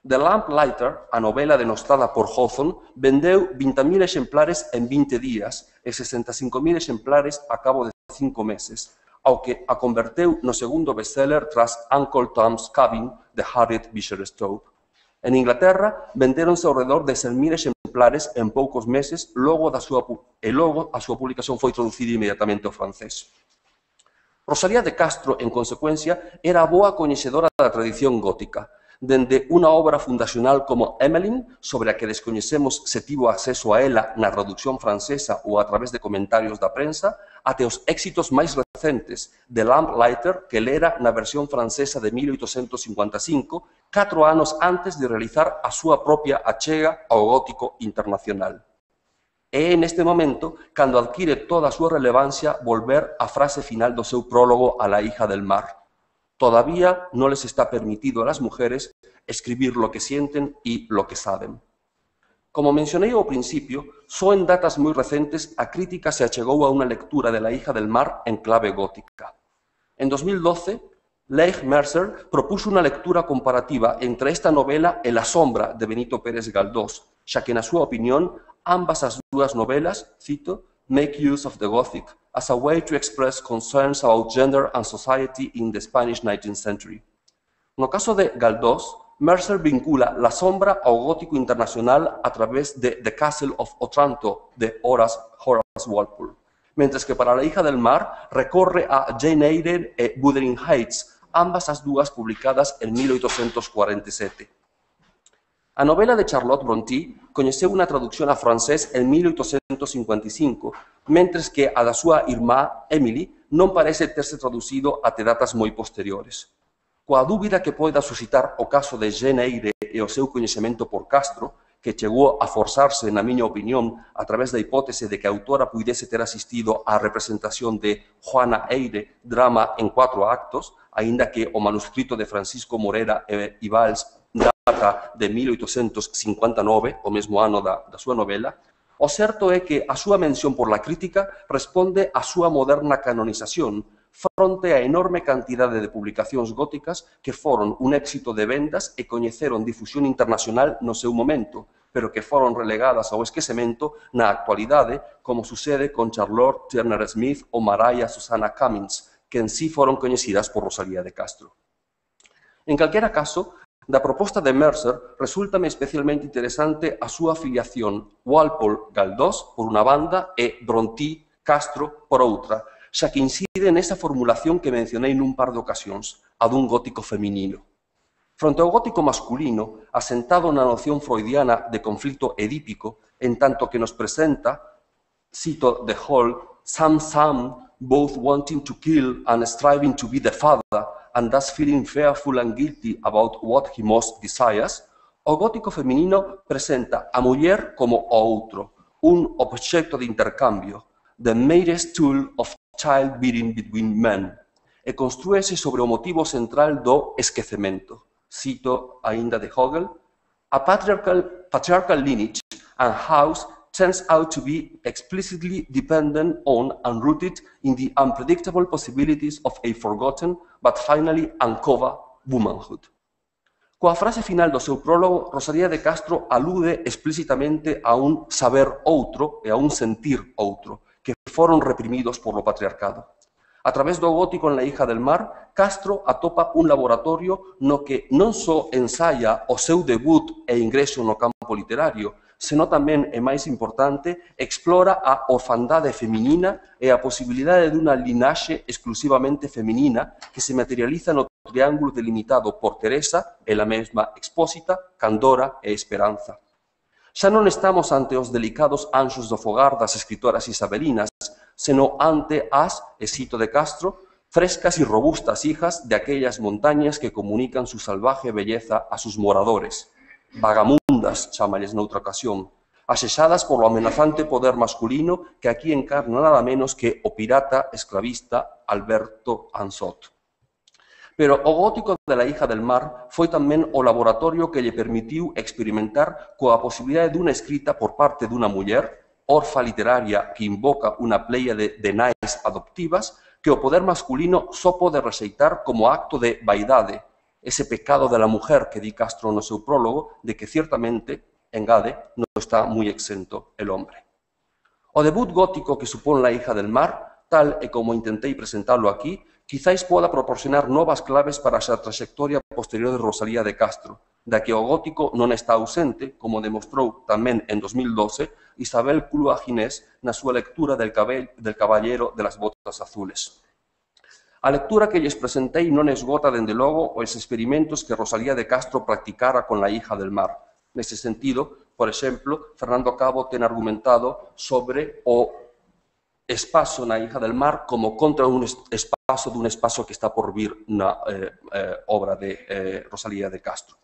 The Lamplighter, a novela denostada por Hawthorne, vendeu 20.000 exemplares en 20 días e 65.000 exemplares a cabo de 5 meses, ao que a converteu no segundo bestseller tras Uncle Tom's Cabin de Harriet Beecher Stowe. En Inglaterra, vendéronse ao redor de 100.000 exemplares en poucos meses, logo a súa publicación foi traducida inmediatamente ao francés. Rosalía de Castro, en consecuencia, era boa coñecedora da tradición gótica, dende unha obra fundacional como Emmeline, sobre a que descoñecemos se tivo acceso a ela na traducción francesa ou a través de comentarios da prensa, até os éxitos máis recentes de Lamplighter, que lera na versión francesa de 1855, 4 anos antes de realizar a súa propia achega ao gótico internacional. É neste momento cando adquire toda a súa relevancia volver á frase final do seu prólogo a La hija del mar. Todavía no les está permitido a las mujeres escribir lo que sienten y lo que saben. Como mencionei ao principio, só en datas moi recentes a crítica se achegou a unha lectura de La hija del mar en clave gótica. En 2012, Leigh Mercer propuso unha lectura comparativa entre esta novela e La sombra de Benito Pérez Galdós, xa que na súa opinión ambas as dúas novelas, cito, make use of the Gothic as a way to express concerns about gender and society in the Spanish 19th century. No caso de Galdós, Mercer vincula La sombra ao gótico internacional a través de The Castle of Otranto de Horace Walpole, mentre que para La hija del mar recorre a Jane Eyre e Wuthering Heights, ambas as dúas publicadas en 1847. A novela de Charlotte Brontë coñeceu unha traducción a francés en 1855, mentres que a da súa irmá Emily non parece terse traducido até datas moi posteriores. Coa dúbida que poida suscitar o caso de Jane Eyre e o seu coñecemento por Castro, que chegou a forzarse, na miña opinión, a través da hipótese de que a autora puidese ter asistido á representación de Juana Eyre, drama en 4 actos, aínda que o manuscrito de Francisco Morera e Valls data de 1859, o mesmo ano da súa novela, o certo é que a súa mención por la crítica responde á súa moderna canonización fronte á enorme cantidade de publicacións góticas que foron un éxito de vendas e coñeceron difusión internacional no seu momento, pero que foron relegadas ao esquecemento na actualidade, como sucede con Charlotte Turner Smith ou Mariah Susannah Cummings, que en sí foron coñecidas por Rosalía de Castro. En calquera caso, da proposta de Mercer, resúltame especialmente interesante a súa afiliación Walpole-Galdós por unha banda e Brontë-Castro por outra, xa que incide nesa formulación que mencionei nun par de ocasións, a dun gótico feminino. Fronte ao gótico masculino, asentado na noción freudiana de conflito edípico, en tanto que nos presenta, cito de Hall, some both wanting to kill and striving to be the father, and thus feeling fearful and guilty about what he most desires, o gótico feminino presenta a muller como o outro, un obxecto de intercambio, the merest tool of childbearing between men, e construese sobre o motivo central do esquecemento. Cito aínda de Hegel, a patriarchal lineage and house turns out to be explicitly dependent on and rooted in the unpredictable possibilities of a forgotten but finally uncovered womanhood. Coa frase final do seu prólogo, Rosalía de Castro alude explícitamente a un saber outro e a un sentir outro, que foron reprimidos por lo patriarcado. A través do gótico en La hija del mar, Castro atopa un laboratorio no que non só ensaya o seu debut e ingreso no campo literario, senón tamén, e máis importante, explora a orfandade feminina e a posibilidade dunha linaxe exclusivamente feminina que se materializa no triángulo delimitado por Teresa, ela mesma expósita, candora e esperanza. Xa non estamos ante os delicados anxos do fogar das escritoras isabelinas, senón ante as, e cito de Castro, frescas y robustas hijas de aquellas montañas que comunican su salvaje belleza a sus moradores, vagamundas, chámalles noutra ocasión, asexadas por lo amenazante poder masculino que aquí encarna nada menos que o pirata esclavista Alberto Ansot. Pero o gótico de La hija del mar foi tamén o laboratorio que lle permitiu experimentar coa posibilidade dunha escrita por parte dunha muller, orfa literaria que invoca unha pléiade de nais adoptivas, que o poder masculino só pode rexeitar como acto de vaidade, ese pecado de la mujer que di Castro no seu prólogo, de que ciertamente, engade, non está moi exento el hombre. O debut gótico que supón La hija del mar, tal e como intentei presentalo aquí, quizáis poda proporcionar novas claves para a trayectoria posterior de Rosalía de Castro, da que o gótico non está ausente, como demostrou tamén en 2012 Isabel Clua Ginés na súa lectura del Caballero de las Botas Azules. A lectura que lles presentei non esgota, dende logo, os experimentos que Rosalía de Castro practicara con La hija del mar. Nese sentido, por exemplo, Fernando Cabo ten argumentado sobre o espazo na hija del mar como contra un espazo dun espazo que está por vir na obra de Rosalía de Castro.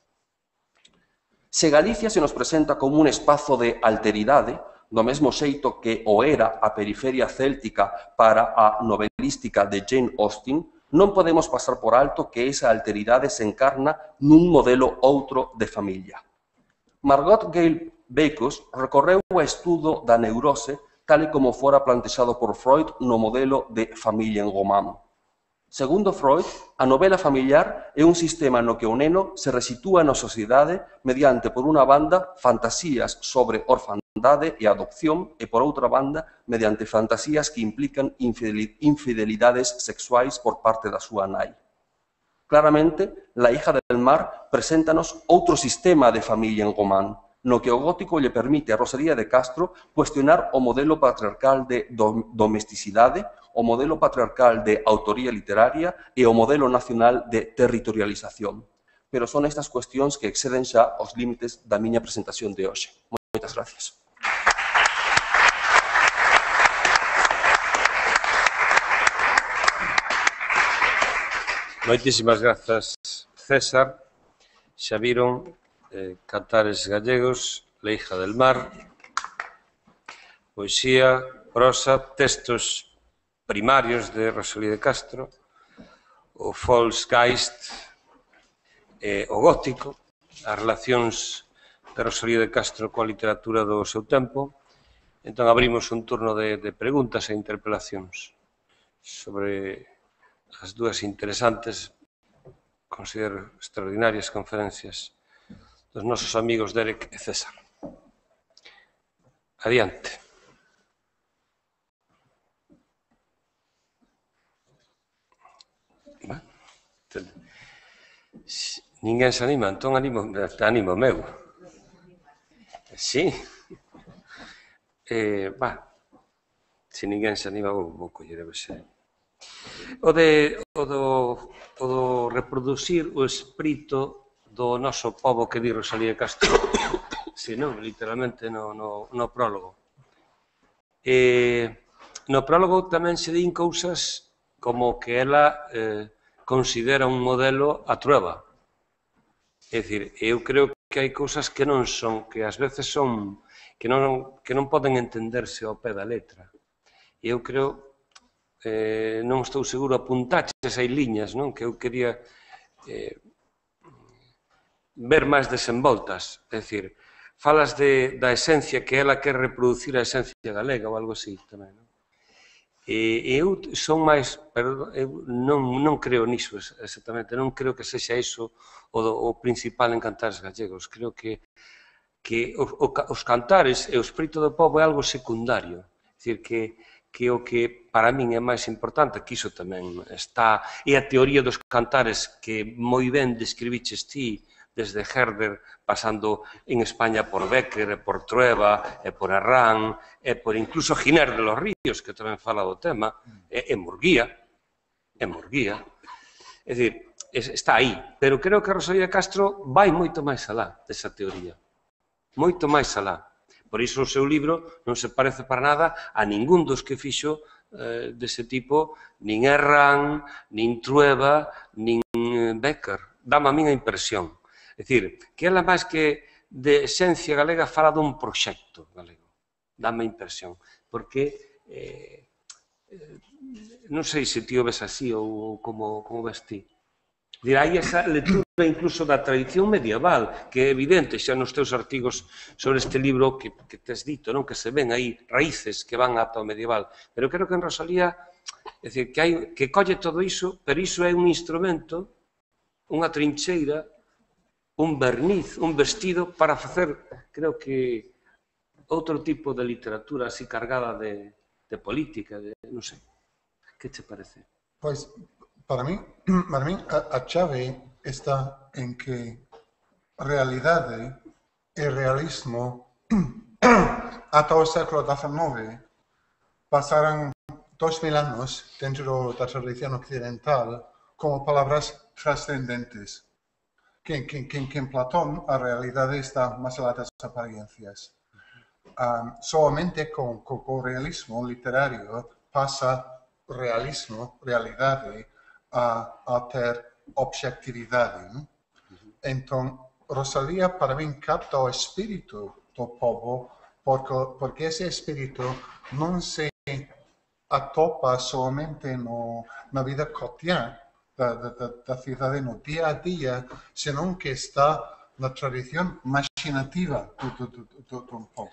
Se Galicia se nos presenta como un espazo de alteridade, do mesmo xeito que o era a periferia céltica para a novelística de Jane Austen, non podemos pasar por alto que esa alteridade se encarna nun modelo outro de familia. Margot Gale Backus recorreu o estudo da neurose tal e como fora plantexado por Freud no modelo de Familienroman. Segundo Freud, a novela familiar é un sistema no que o neno se resitúa na sociedade mediante, por unha banda, fantasías sobre orfandade e adopción e, por outra banda, mediante fantasías que implican infidelidades sexuais por parte da súa nai. Claramente, La hija del mar preséntanos outro sistema de familia en román, no que o gótico lle permite a Rosalía de Castro cuestionar o modelo patriarcal de domesticidade, o modelo patriarcal de autoría literaria e o modelo nacional de territorialización. Pero son estas cuestións que exceden xa os límites da miña presentación de hoxe. Moitas gracias. Moitísimas grazas, César. Xa viron Cantares gallegos, La hija del mar, poesía, prosa, textos primarios de Rosalía de Castro, o Volksgeist, o gótico, as relacións de Rosalía de Castro coa literatura do seu tempo. Entón, abrimos un turno de preguntas e interpelacións sobre as dúas interesantes, considero extraordinarias conferencias dos nosos amigos Derek e César. Adiante. Ninguén se anima, entón animo meu. Sí. Se ninguén se anima, vou coller a verse. O do reproducir o espírito do noso pobo que di Rosalía de Castro, senón, literalmente, no prólogo. No prólogo tamén se din cousas como que ela considera un modelo a Trueba. É dicir, eu creo que hai cousas que non son, que ás veces son, que non poden entenderse ao pé da letra. E eu creo, non estou seguro, apuntaches hai liñas, non? Que eu quería ver máis desenvoltas. É dicir, falas da esencia, que ela quer reproducir a esencia galega ou algo así tamén, non? E eu son máis, pero eu non creo niso exactamente, non creo que sexa iso o principal en Cantares gallegos. Creo que os cantares e o espírito do pobo é algo secundario. É dicir, que o que para min é máis importante, que iso tamén está, é a teoría dos cantares que moi ben describiches ti, desde Herder, pasando en España por Bécquer, por Trueba, e por Herrán, e por incluso Giner de los Ríos, que tamén fala do tema, e Murguía. É dicir, está aí. Pero creo que Rosalía de Castro vai moito máis alá desa teoría. Moito máis alá. Por iso o seu libro non se parece para nada a ningún dos que fixo dese tipo, nin Herrán, nin Trueba, nin Bécquer. Dame a min a impresión. É dicir, que ela máis que de esencia galega fala dun proxecto galego. Dame a impresión. Porque non sei se ti o ves así ou como ves ti. Hai esa lectura incluso da tradición medieval, que é evidente xa nos teus artigos sobre este libro que tes dito, que se ven aí raíces que van ata o medieval. Pero creo que en Rosalía, é dicir, que colle todo iso, pero iso é un instrumento, unha trincheira, un verniz, un vestido para facer, creo que, outro tipo de literatura así cargada de política, non sei. Que te parece? Pois, para mí, a chave está en que realidade e realismo ata o século XIX pasaran 2000 anos dentro da tradición occidental como palabras trascendentes. Que en Platón a realidade está máis alá das apariencias. Solamente con o realismo literario pasa realismo, realidade, a ter objetividade. Entón, Rosalía para min capta o espírito do povo porque ese espírito non se atopa somente na vida cotidiana da cidade no día a día, senón que está na tradición imaginativa do povo.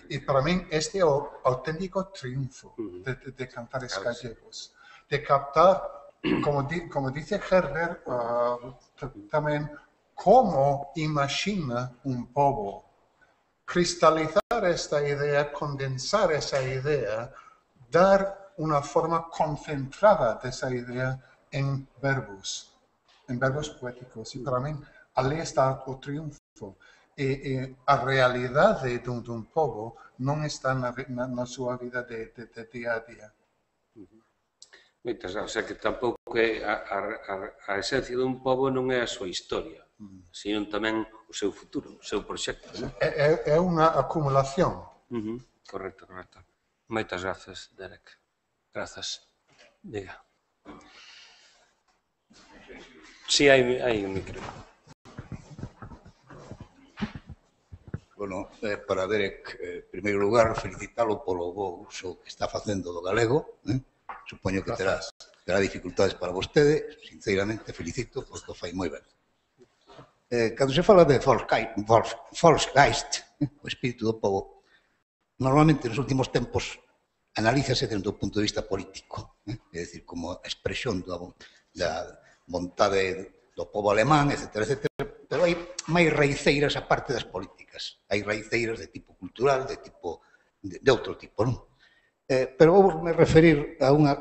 E para min este é o auténtico triunfo de Cantares gallegos, de captar, como dice Herder, tamén como imagina un povo, cristalizar esta idea, condensar esa idea, dar una forma concentrada de esa idea en verbos poéticos. Y para mí, allí está o triunfo. a realidade dun pobo non está na súa vida de día a día. Moitas, o sea que tampouco é a esencia dun pobo non é a súa historia, sino tamén o seu futuro, o seu proxecto. É unha acumulación. Correcto, correcto. Moitas grazas, Derek. Grazas. Diga. Si, hai un micro. Bueno, para Derek, en primeiro lugar, felicitalo polo bo uso que está facendo do galego. Supoño que terá dificultades para vostede. Sinceramente, felicito, porque o fai moi ben. Cando se fala de Volksgeist, o espírito do povo, normalmente nos últimos tempos analízase desde o punto de vista político, é dicir, como a expresión da vontade do povo alemán, etc. Pero hai máis raiceiras a parte das políticas. Hai raiceiras de tipo cultural, de outro tipo, non? Pero vou me referir a unha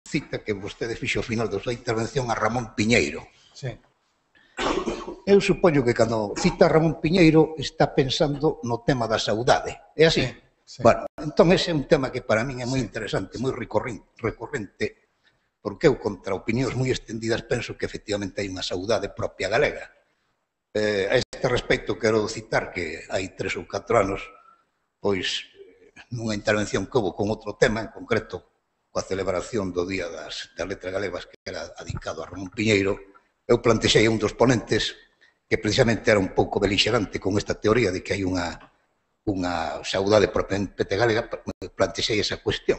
cita que vostede fixo ao final da súa intervención a Ramón Piñeiro. Sí. Eu supoño que cando cita a Ramón Piñeiro está pensando no tema da saudade. É así? Sí. Bueno, entón ese é un tema que para min é moi interesante, moi recorrente, porque eu, contra opinións moi extendidas, penso que efectivamente hai unha saudade propia galega. A este respecto quero citar que hai 3 ou 4 anos, pois, nunha intervención que houve con outro tema, en concreto, coa celebración do Día das Letras Galegas, que era adicado a Ramón Piñeiro, eu plantexei a un dos ponentes que precisamente era un pouco belixerante con esta teoría de que hai unha saudade propiamente galega, plantexei esa cuestión.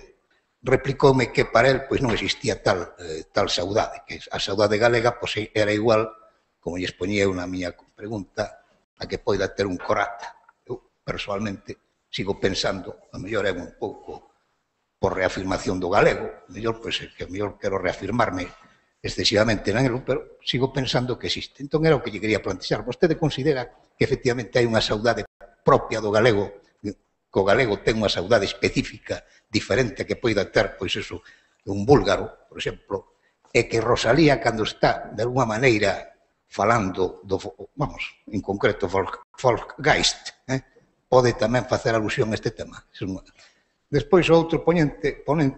Replicoume que para él non existía tal saudade, que a saudade galega era igual, como lle expoñía eu na miña pregunta, a que poida ter un corata. Eu, personalmente, sigo pensando, a mellor é un pouco por reafirmación do galego, a mellor quero reafirmarme excesivamente nelo, pero sigo pensando que existe. Entón era o que lle quería plantexar. Vostede considera que efectivamente hai unha saudade propia do galego, que o galego ten unha saudade específica diferente a que poida ter, pois eso, un búlgaro, por exemplo, e que Rosalía, cando está, de alguma maneira, falando do, en concreto, Volksgeist, pode tamén facer alusión a este tema. Despois, o outro ponente, en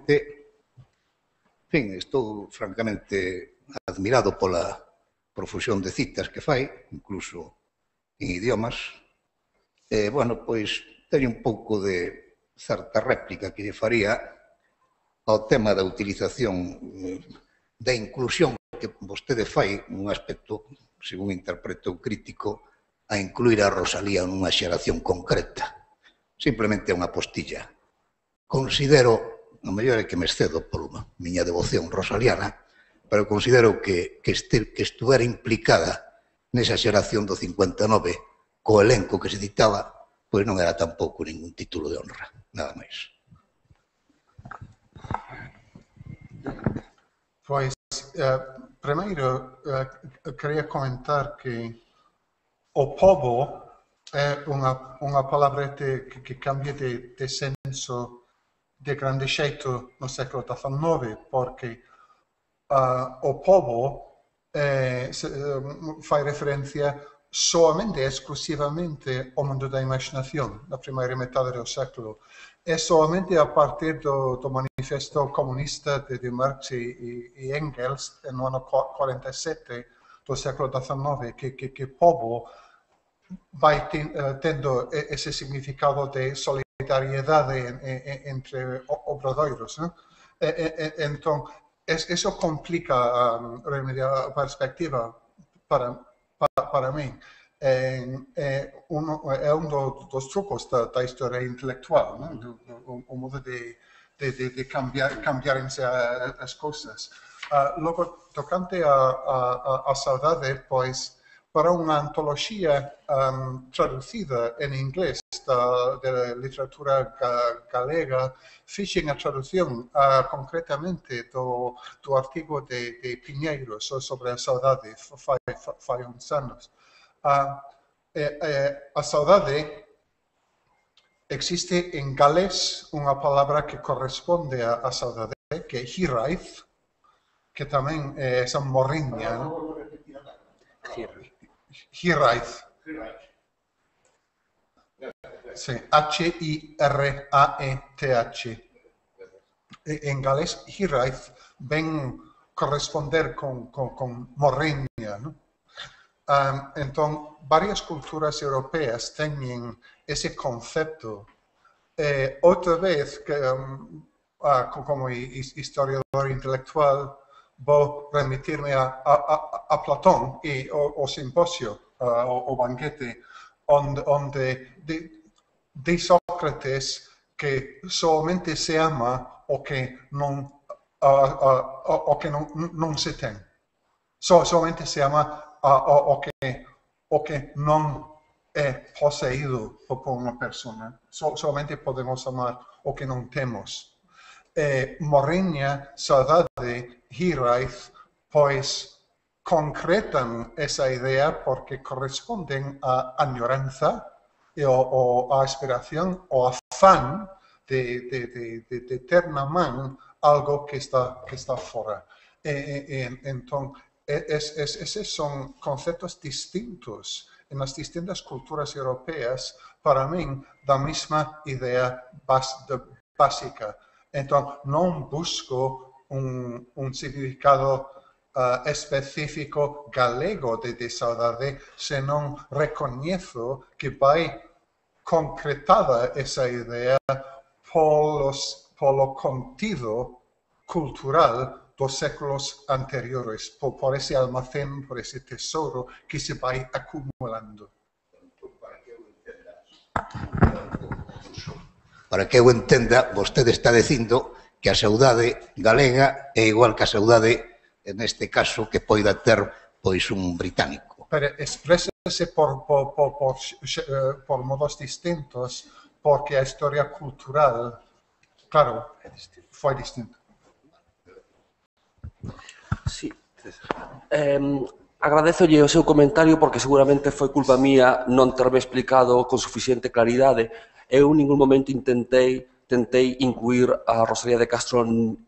fin, estou francamente admirado pola profusión de citas que fai, incluso en idiomas. Bueno, pois, teño un pouco de certa réplica que lle faría ao tema da utilización da inclusión que vostede fai nun aspecto, según interpreto crítico, a incluir a Rosalía nunha xeración concreta. Simplemente é unha postilla. Considero, a mellor é que me excedo por miña devoción rosaliana, pero considero que estuvera implicada nesa xeración do 59 co elenco que se citaba, pois non era tampouco ningún título de honra, nada máis. Pois, primeiro, quería comentar que o pobo é unha palabrete que cambia de senso de grande xeito no século XIX, porque o pobo fai referencia soamente, exclusivamente ao mundo da imaginación, na primeira metade do século. É somente a partir do manifesto comunista de Marx e Engels, no ano 47 do século XIX, que pobo vai tendo ese significado de solidariedade entre obradoiros. Entón, eso complica a perspectiva para mí. É un dos trucos da historia intelectual, o modo de cambiarse as cousas. Logo, tocante a saudade, pois, para unha antoloxía traducida en inglés da literatura galega, fixen a traducción concretamente do artigo de Piñeiro sobre a saudade fai uns anos. A saudade existe en galés unha palabra que corresponde a saudade, que é hiraith, que tamén é esa morriña. Hiraith. sí, H-I-R-A-E-T-H. En galés, hiraeth, ven corresponder con morriña, ¿no? Entonces, varias culturas europeas tienen ese concepto. Otra vez, como historiador intelectual, voy a remitirme a Platón o simposio o banquete, donde de Sócrates que solamente se ama o que no se tiene. Solamente se ama o que no es poseído por una persona. Solamente podemos amar o que no tenemos. Morriña, saudade, hiraeth, pues concretan esa idea porque corresponden a añoranza o a aspiración o afán de terminar algo que está fuera. Entonces, esos son conceptos distintos en las distintas culturas europeas, para mí, la misma idea básica. Entonces, no busco un significado específico galego de saudade, sino reconozco que va concretada esa idea por lo contido cultural dos séculos anteriores, por ese almacén, por ese tesoro que se va acumulando. Para que eu entenda, vostede está dicindo que a saudade galega é igual que a saudade, neste caso, que poida ter pois un británico. Pero exprésese por modos distintos, porque a historia cultural, claro, foi distinta. Sí. Agradézolle o seu comentario porque seguramente foi culpa mía non terme explicado con suficiente claridade. Eu en ningún momento tentei incluir a Rosalía de Castro en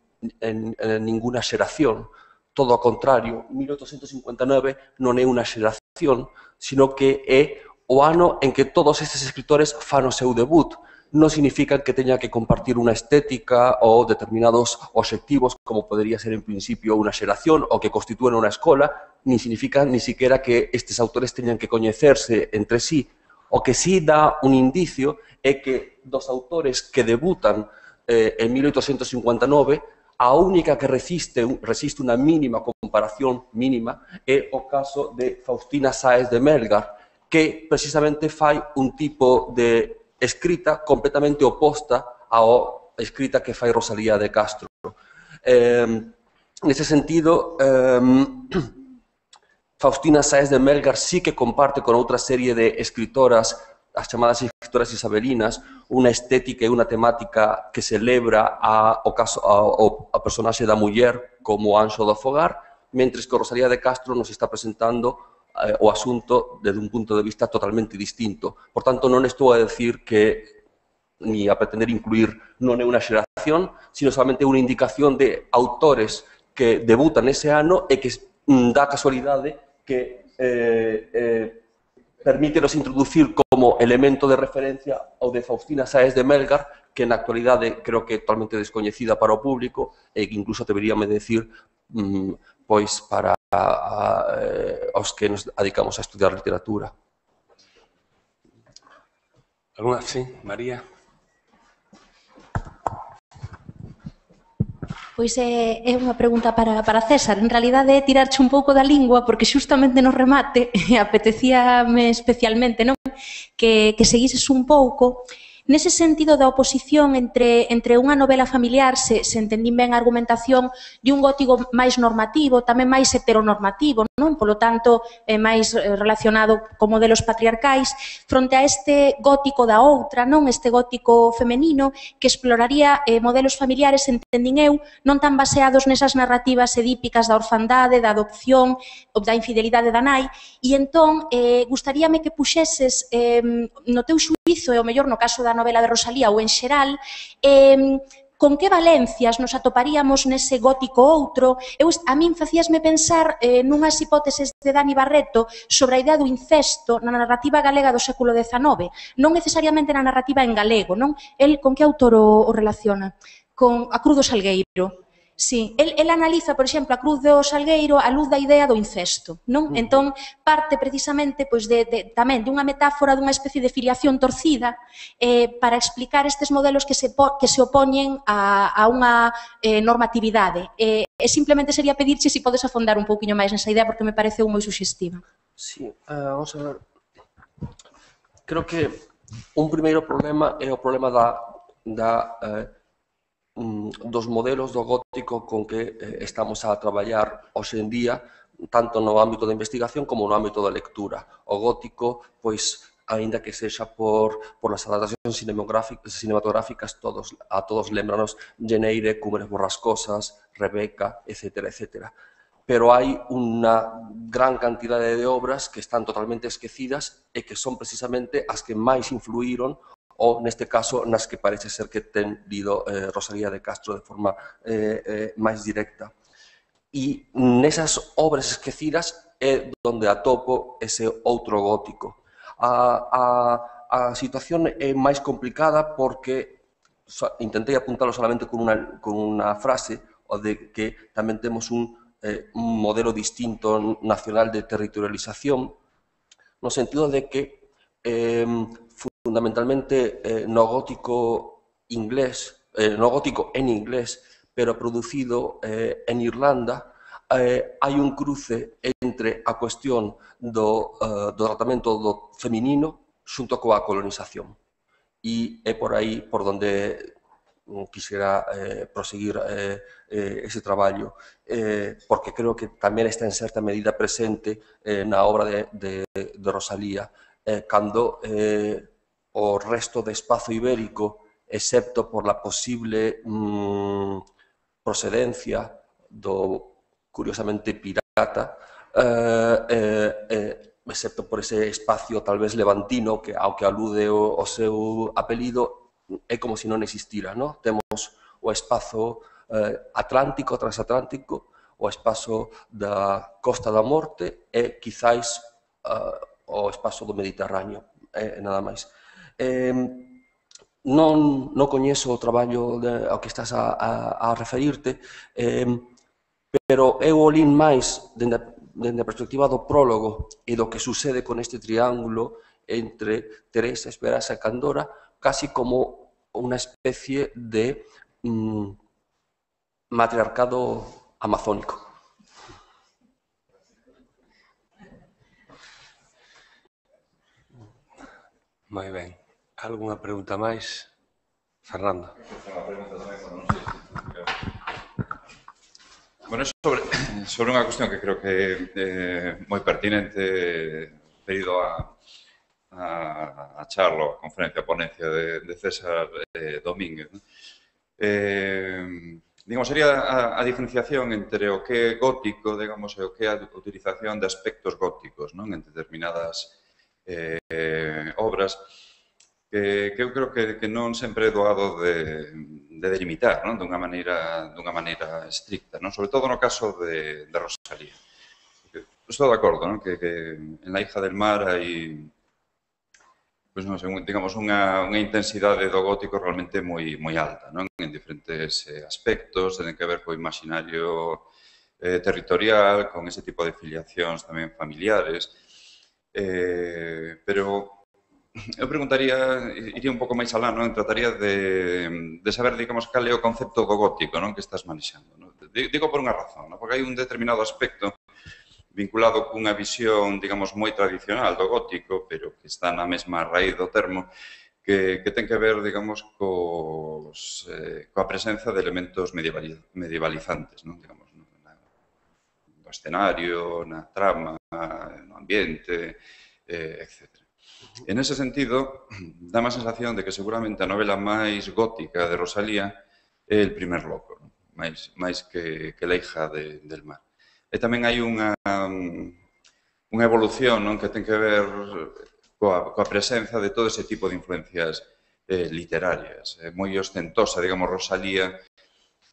ninguna xeración. Todo ao contrario, 1859 non é unha xeración, sino que é o ano en que todos estes escritores fan o seu debut. Non significa que teña que compartir unha estética ou determinados obxectivos, como podería ser en principio unha xeración ou que constitúen unha escola, nin significa ni siquiera que estes autores teñan que coñecerse entre sí. O que sí dá un indicio é que dos autores que debutan en 1859, a única que resiste unha mínima comparación mínima é o caso de Faustina Sáez de Melgar, que precisamente fai un tipo de escrita completamente oposta á escrita que fai Rosalía de Castro. Nese sentido, Faustina Sáez de Melgar sí que comparte con outra serie de escritoras, as chamadas escritoras isabelinas, unha estética e unha temática que celebra a personaxe da muller como anxo do fogar, mentres que Rosalía de Castro nos está presentando o asunto desde un punto de vista totalmente distinto. Por tanto, non estou a decir que, ni a pretender incluir, non é unha xeración, sino solamente unha indicación de autores que debutan ese ano e que dá casualidade que permítenos introducir como elemento de referencia o de Faustina Sáez de Melgar, que na actualidade creo que é totalmente descoñecida para o público e que incluso deberíame decir pois para os que nos dedicamos a estudiar literatura. ¿Alguna? Sí, María. Pois é unha pregunta para César. En realidade é tirarche un pouco da lingua, porque xustamente no remate apetecíame especialmente, non? Que seguises un pouco nese sentido da oposición entre unha novela familiar, se entendín ben a argumentación, de un gótico máis normativo, tamén máis heteronormativo, non? Polo tanto, máis relacionado con modelos patriarcais, fronte a este gótico da outra, non? Este gótico femenino que exploraría modelos familiares, entendín eu, non tan baseados nesas narrativas edípicas da orfandade, da adopción, ou da infidelidade da nai, e entón, gustaríame que puxeses no teu xuízo, e o mellor no caso da novela de Rosalía ou en xeral, con que valencias nos atoparíamos nese gótico outro. A min facíasme pensar nunhas hipóteses de Dani Barreto sobre a idea do incesto na narrativa galega do século XIX, non necesariamente na narrativa en galego, non? El con que autor o relaciona? Con a Cruz do Salgueiro. Sí, el analiza, por exemplo, a Cruz do Salgueiro á luz da idea do incesto, non? Entón, parte precisamente tamén dunha metáfora dunha especie de filiación torcida para explicar estes modelos que se opoñen a unha normatividade. E simplemente sería pedirche se podes afondar un pouquiño máis nesa idea porque me pareceu moi suxestiva. Sí, vamos a ver. Creo que un primeiro problema é o problema dos modelos do gótico con que estamos a traballar hoxe en día, tanto no ámbito da investigación como no ámbito da lectura. O gótico, pois, aínda que sexa por as adaptacións cinematográficas, a todos lembranos Geneire, Cumbres Borrascosas, Rebeca, etc., etc. Pero hai unha gran cantidade de obras que están totalmente esquecidas e que son precisamente as que máis influíron ou, neste caso, nas que parece ser que ten lido Rosalía de Castro de forma máis directa. E nesas obras esquecidas é onde atopo ese outro gótico. A situación é máis complicada porque intentei apuntalo solamente con unha frase, o de que tamén temos un modelo distinto nacional de territorialización, no sentido de que fundamentalmente no gótico inglés, no gótico en inglés, pero producido en Irlanda, hai un cruce entre a cuestión do tratamento do feminino xunto coa colonización. E é por aí por onde quixera proseguir ese traballo, porque creo que tamén está en certa medida presente na obra de Rosalía, cando o resto de espazo ibérico, excepto por la posible procedencia do, curiosamente, pirata, excepto por ese espacio tal vez levantino ao que alude o seu apelido, é como se non existira, non? Temos o espazo atlántico, transatlántico, o espazo da Costa da Morte e, quizáis, o espazo do Mediterráneo, nada máis. Non coñezo o traballo ao que estás a referirte, pero eu olín máis dende a perspectiva do prólogo e do que sucede con este triángulo entre Teresa, Esperanza e Candora, casi como unha especie de matriarcado amazónico. Moi ben. Algunha pregunta máis? Fernando. Bueno, sobre unha cuestión que creo que é moi pertinente debido a charla, a conferencia, a ponencia de César Domínguez. Digamos, sería a diferenciación entre o que é gótico, digamos, e o que é a utilización de aspectos góticos, non? En determinadas obras que eu creo que non sempre é doado de delimitar, non? Dunha maneira estricta, non? Sobre todo no caso de Rosalía. Estou de acordo, non? Que en La hija del mar hai, pois non sei, digamos, unha intensidade do gótico realmente moi alta, non? En diferentes aspectos, ten que ver co imaginario territorial, con ese tipo de filiacións tamén familiares, pero eu preguntaría, iría un pouco máis alá, non? Trataría de saber, digamos, cal é o concepto do gótico, non? Que estás manexando, non? Digo por unha razón, non? Porque hai un determinado aspecto vinculado cunha visión, digamos, moi tradicional do gótico, pero que está na mesma raíz do termo, que ten que ver, digamos, coa presenza de elementos medievalizantes, non? Digamos, no escenario, na trama, no ambiente, etc. En ese sentido, dá má sensación de que seguramente a novela máis gótica de Rosalía é El primer loco, non? máis que La hija del mar. E tamén hai unha evolución, non? Que ten que ver coa presenza de todo ese tipo de influencias literarias. É moi ostentosa, digamos, Rosalía,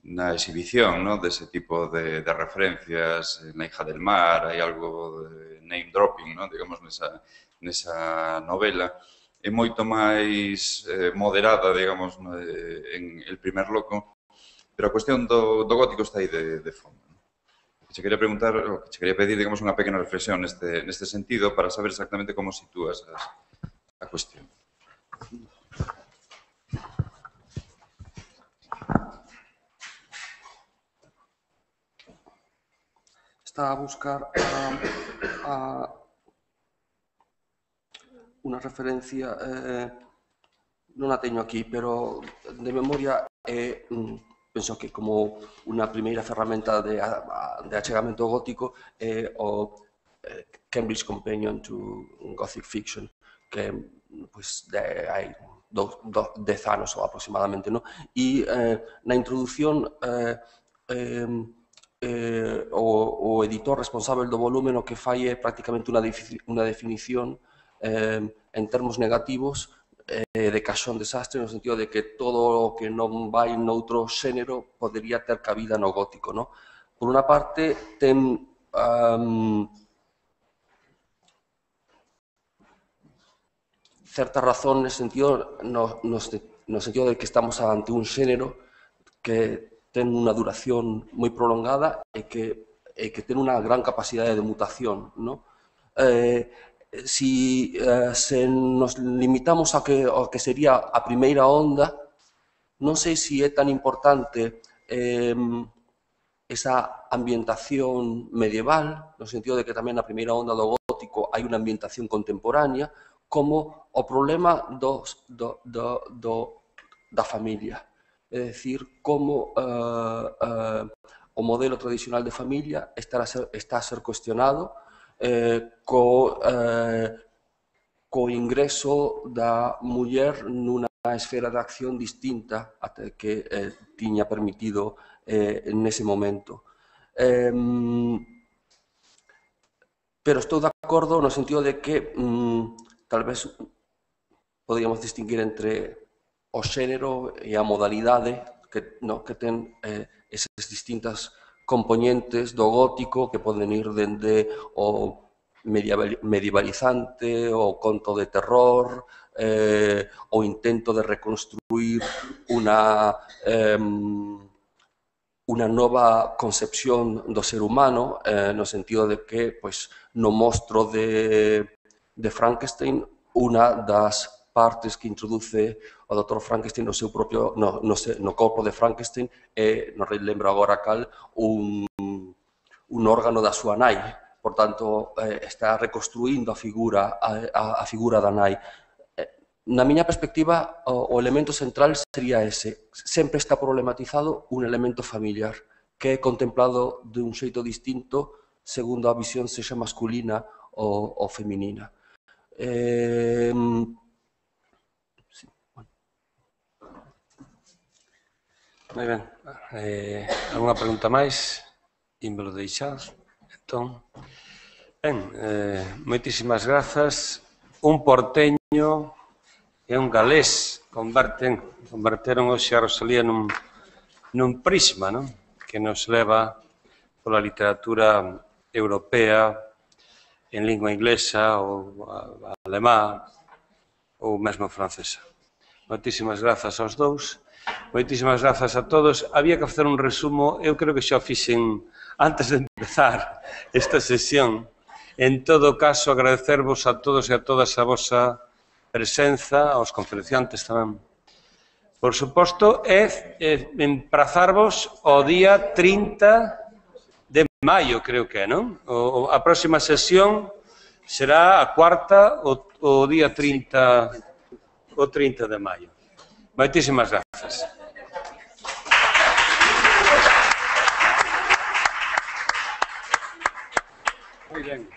na exhibición, ¿no?, dese tipo de referencias. Na hija del mar hai algo de name dropping, ¿no?, digamos, nesa novela. É moito máis moderada, digamos, en El primer loco, pero a cuestión do gótico está aí de fondo. Che quería preguntar, o que che quería pedir, digamos, unha pequena reflexión neste sentido para saber exactamente como sitúas a cuestión. Está a buscar unha referencia, non a teño aquí, pero de memoria penso que como unha primeira ferramenta de achegamento gótico é o Cambridge Companion to Gothic Fiction, que pois, hai 10 anos ou aproximadamente, non? E na introdución o editor responsável do volume o que fai é prácticamente unha definición en termos negativos de caixón desastre, no sentido de que todo o que non vai noutro xénero podería ter cabida no gótico, non? Por unha parte, ten certa razón nese sentido, no sentido de que estamos ante un xénero que ten unha duración moi prolongada e que ten unha gran capacidade de mutación, non? Si nos limitamos ao que sería a primeira onda, non sei se é tan importante esa ambientación medieval, no sentido de que tamén na primeira onda do gótico hai unha ambientación contemporánea, como o problema da familia. É dicir, como o modelo tradicional de familia está a ser cuestionado co ingreso da muller nunha esfera de acción distinta até que tiña permitido nese momento. Pero estou de acordo no sentido de que tal vez poderíamos distinguir entre o xénero e a modalidade que ten esas distintas componentes do gótico que poden ir dende o medievalizante, o conto de terror, o intento de reconstruir unha nova concepción do ser humano, no sentido de que no monstro de Frankenstein, unha das partes que introduce o Dr. Frankenstein no seu propio, no corpo de Frankenstein, non lembro agora cal, un órgano da súa nai. Por tanto, está reconstruindo a figura da nai. Na miña perspectiva, o elemento central sería ese. Sempre está problematizado un elemento familiar, que é contemplado de un xeito distinto segundo a visión sexa masculina ou feminina. Moi ben. Alguna pregunta máis? Ímolo deixar. Entón, ben, moitísimas grazas. Un porteño e un galés converteron hoxe a Rosalía nun prisma, non? Que nos leva pola literatura europea en lingua inglesa ou alemá ou mesmo francesa. Moitísimas grazas aos dous. Moitísimas grazas a todos. Había que facer un resumo, eu creo que xa o fixen antes de empezar esta sesión. En todo caso, agradecervos a todos e a todas a vosa presenza, aos conferenciantes tamén. Por suposto, emprazarvos ao día 30 de maio, creo que é, non? A próxima sesión será a cuarta, o día 30 de maio. Moitísimas grazas. Moi ben.